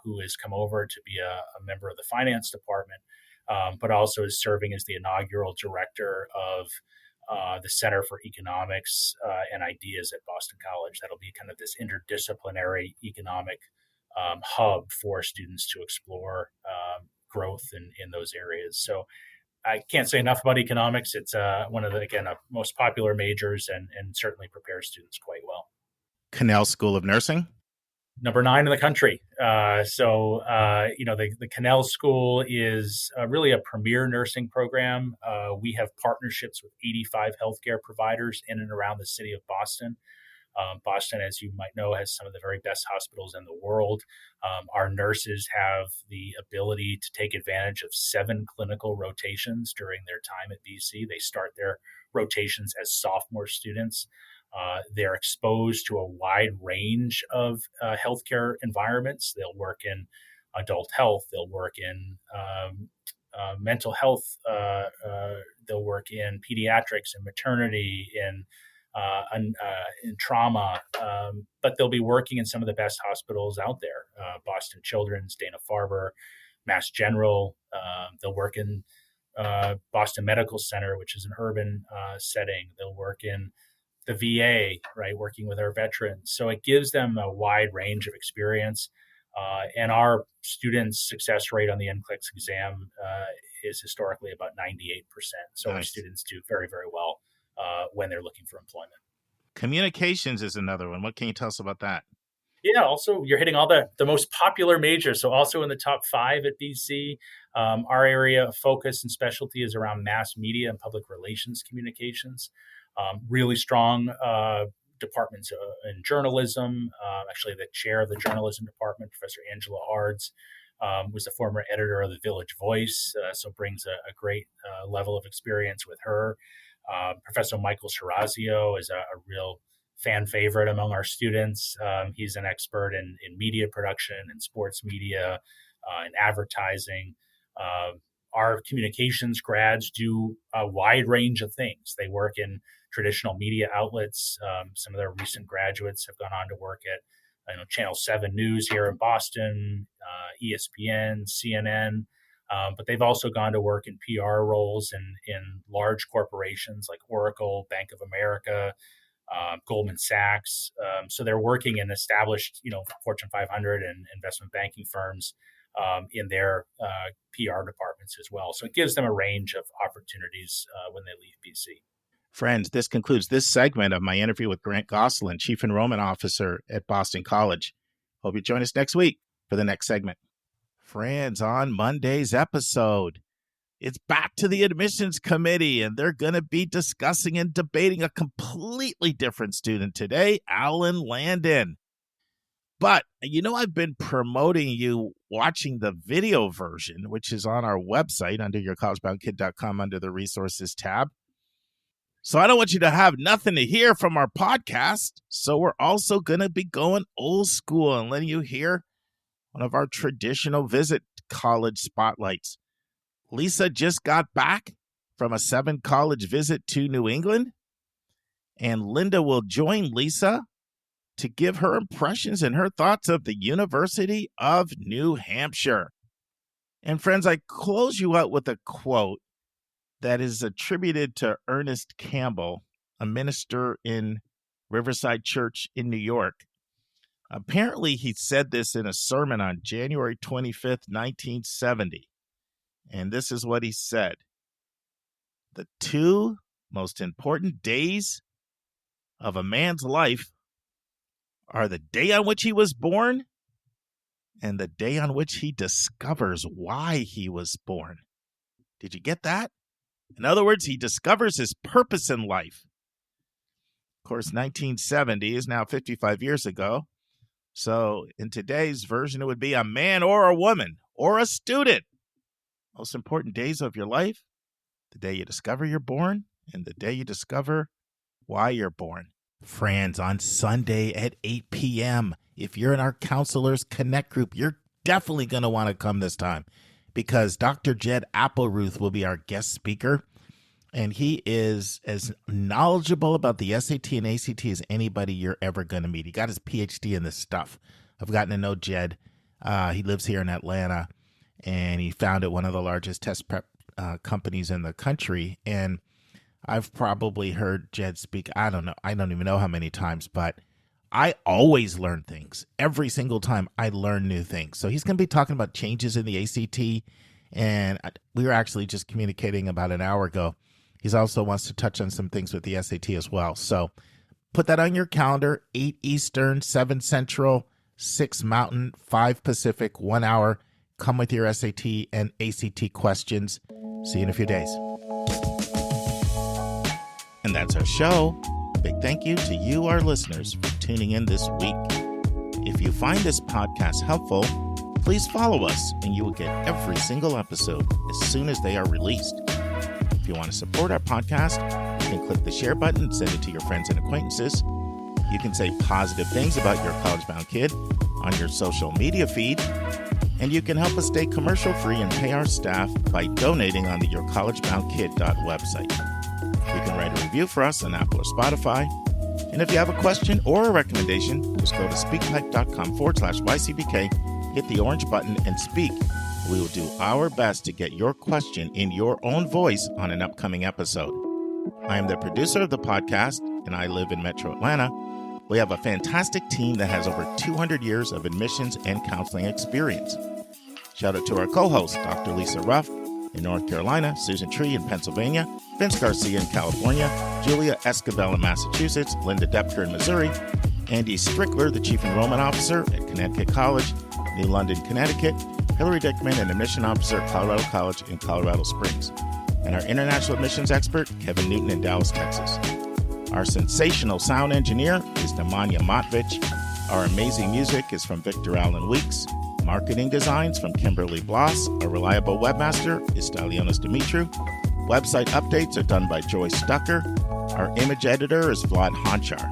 who has come over to be a member of the finance department, but also is serving as the inaugural director of the Center for Economics and Ideas at Boston College. That'll be kind of this interdisciplinary economic hub for students to explore growth in those areas. So I can't say enough about economics. It's one of the, most popular majors, and certainly prepares students quite well. Cannell School of Nursing? Number 9 in the country. The Cannell School is really a premier nursing program. We have partnerships with 85 healthcare providers in and around the city of Boston. Boston, as you might know, has some of the very best hospitals in the world. Our nurses have the ability to take advantage of 7 clinical rotations during their time at BC. They start their rotations as sophomore students. They're exposed to a wide range of healthcare environments. They'll work in adult health. They'll work in mental health. They'll work in pediatrics and maternity, in trauma. But they'll be working in some of the best hospitals out there: Boston Children's, Dana-Farber, Mass General. They'll work in Boston Medical Center, which is an urban setting. They'll work in the VA, right, working with our veterans. So it gives them a wide range of experience. And our students' success rate on the NCLEX exam is historically about 98%. So Our students do very, very well when they're looking for employment. Communications is another one. What can you tell us about that? Yeah, also you're hitting all the most popular majors. So also in the top 5 at BC. Our area of focus and specialty is around mass media and public relations communications. Really strong departments in journalism. Actually, the chair of the journalism department, Professor Angela Ards, was the former editor of the Village Voice, so brings a great level of experience with her. Professor Michael Shirazio is a real fan favorite among our students. He's an expert in media production and sports media and advertising. Our communications grads do a wide range of things. They work in traditional media outlets. Some of their recent graduates have gone on to work at Channel 7 News here in Boston, ESPN, CNN, but they've also gone to work in PR roles in large corporations like Oracle, Bank of America, Goldman Sachs. So they're working in established, Fortune 500 and investment banking firms in their PR departments as well. So it gives them a range of opportunities when they leave BC. Friends, this concludes this segment of my interview with Grant Gosselin, Chief Enrollment Officer at Boston College. Hope you join us next week for the next segment. Friends, on Monday's episode, it's back to the admissions committee, and they're going to be discussing and debating a completely different student today, Alan Landon. But, I've been promoting you watching the video version, which is on our website under your collegeboundkid.com under the resources tab. So I don't want you to have nothing to hear from our podcast. So we're also going to be going old school and letting you hear one of our traditional visit college spotlights. Lisa just got back from a 7-college visit to New England, and Linda will join Lisa to give her impressions and her thoughts of the University of New Hampshire. And friends, I close you out with a quote that is attributed to Ernest Campbell, a minister in Riverside Church in New York. Apparently, he said this in a sermon on January 25th, 1970. And this is what he said: "The 2 most important days of a man's life are the day on which he was born and the day on which he discovers why he was born. Did you get that? In other words, he discovers his purpose in life. Of course, 1970 is now 55 years ago. So in today's version, it would be a man or a woman or a student. Most important days of your life, the day you discover you're born and the day you discover why you're born. Friends, on Sunday at 8 p.m., if you're in our Counselors Connect group, you're definitely going to want to come this time because Dr. Jed Appleruth will be our guest speaker. And he is as knowledgeable about the SAT and ACT as anybody you're ever going to meet. He got his PhD in this stuff. I've gotten to know Jed. He lives here in Atlanta, and he founded one of the largest test prep companies in the country. And I've probably heard Jed speak, I don't even know how many times, but I always learn things. Every single time I learn new things. So he's going to be talking about changes in the ACT, and we were actually just communicating about an hour ago. He also wants to touch on some things with the SAT as well. So put that on your calendar, 8 Eastern, 7 Central, 6 Mountain, 5 Pacific, 1 hour. Come with your SAT and ACT questions. See you in a few days. And that's our show. Big thank you to you, our listeners, for tuning in this week. If you find this podcast helpful, please follow us and you will get every single episode as soon as they are released. If you want to support our podcast, you can click the share button and send it to your friends and acquaintances. You can say positive things about your college-bound kid on your social media feed. And you can help us stay commercial-free and pay our staff by donating on the yourcollegeboundkid.com website. You can write a review for us on Apple or Spotify. And if you have a question or a recommendation, just go to speakpipe.com/YCBK, hit the orange button, and speak. We will do our best to get your question in your own voice on an upcoming episode. I am the producer of the podcast, and I live in Metro Atlanta. We have a fantastic team that has over 200 years of admissions and counseling experience. Shout out to our co-hosts, Dr. Lisa Ruff in North Carolina, Susan Tree in Pennsylvania, Vince Garcia in California, Julia Escabel in Massachusetts, Linda Depker in Missouri, Andy Strickler, the Chief Enrollment Officer at Connecticut College, New London, Connecticut, Hilary Dickman, an admission officer at Colorado College in Colorado Springs, and our international admissions expert, Kevin Newton in Dallas, Texas. Our sensational sound engineer is Nemanja Matvich. Our amazing music is from Victor Allen Weeks. Marketing designs from Kimberly Bloss. Our reliable webmaster is Stylionis Dimitru. Website updates are done by Joyce Stucker. Our image editor is Vlad Honchar.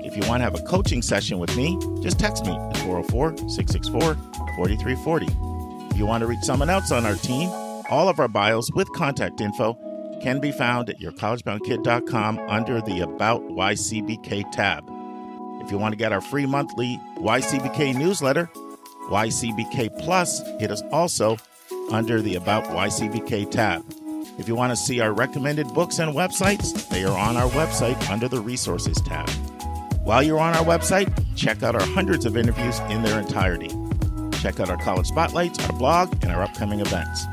If you want to have a coaching session with me, just text me at 404-664-4340. If you want to reach someone else on our team, all of our bios with contact info can be found at yourcollegeboundkid.com under the About YCBK tab. If you want to get our free monthly YCBK newsletter, YCBK Plus, it is also under the About YCBK tab. If you want to see our recommended books and websites, they are on our website under the Resources tab. While you're on our website, check out our hundreds of interviews in their entirety. Check out our college spotlights, our blog, and our upcoming events.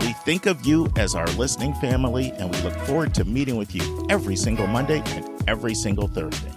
We think of you as our listening family, and we look forward to meeting with you every single Monday and every single Thursday.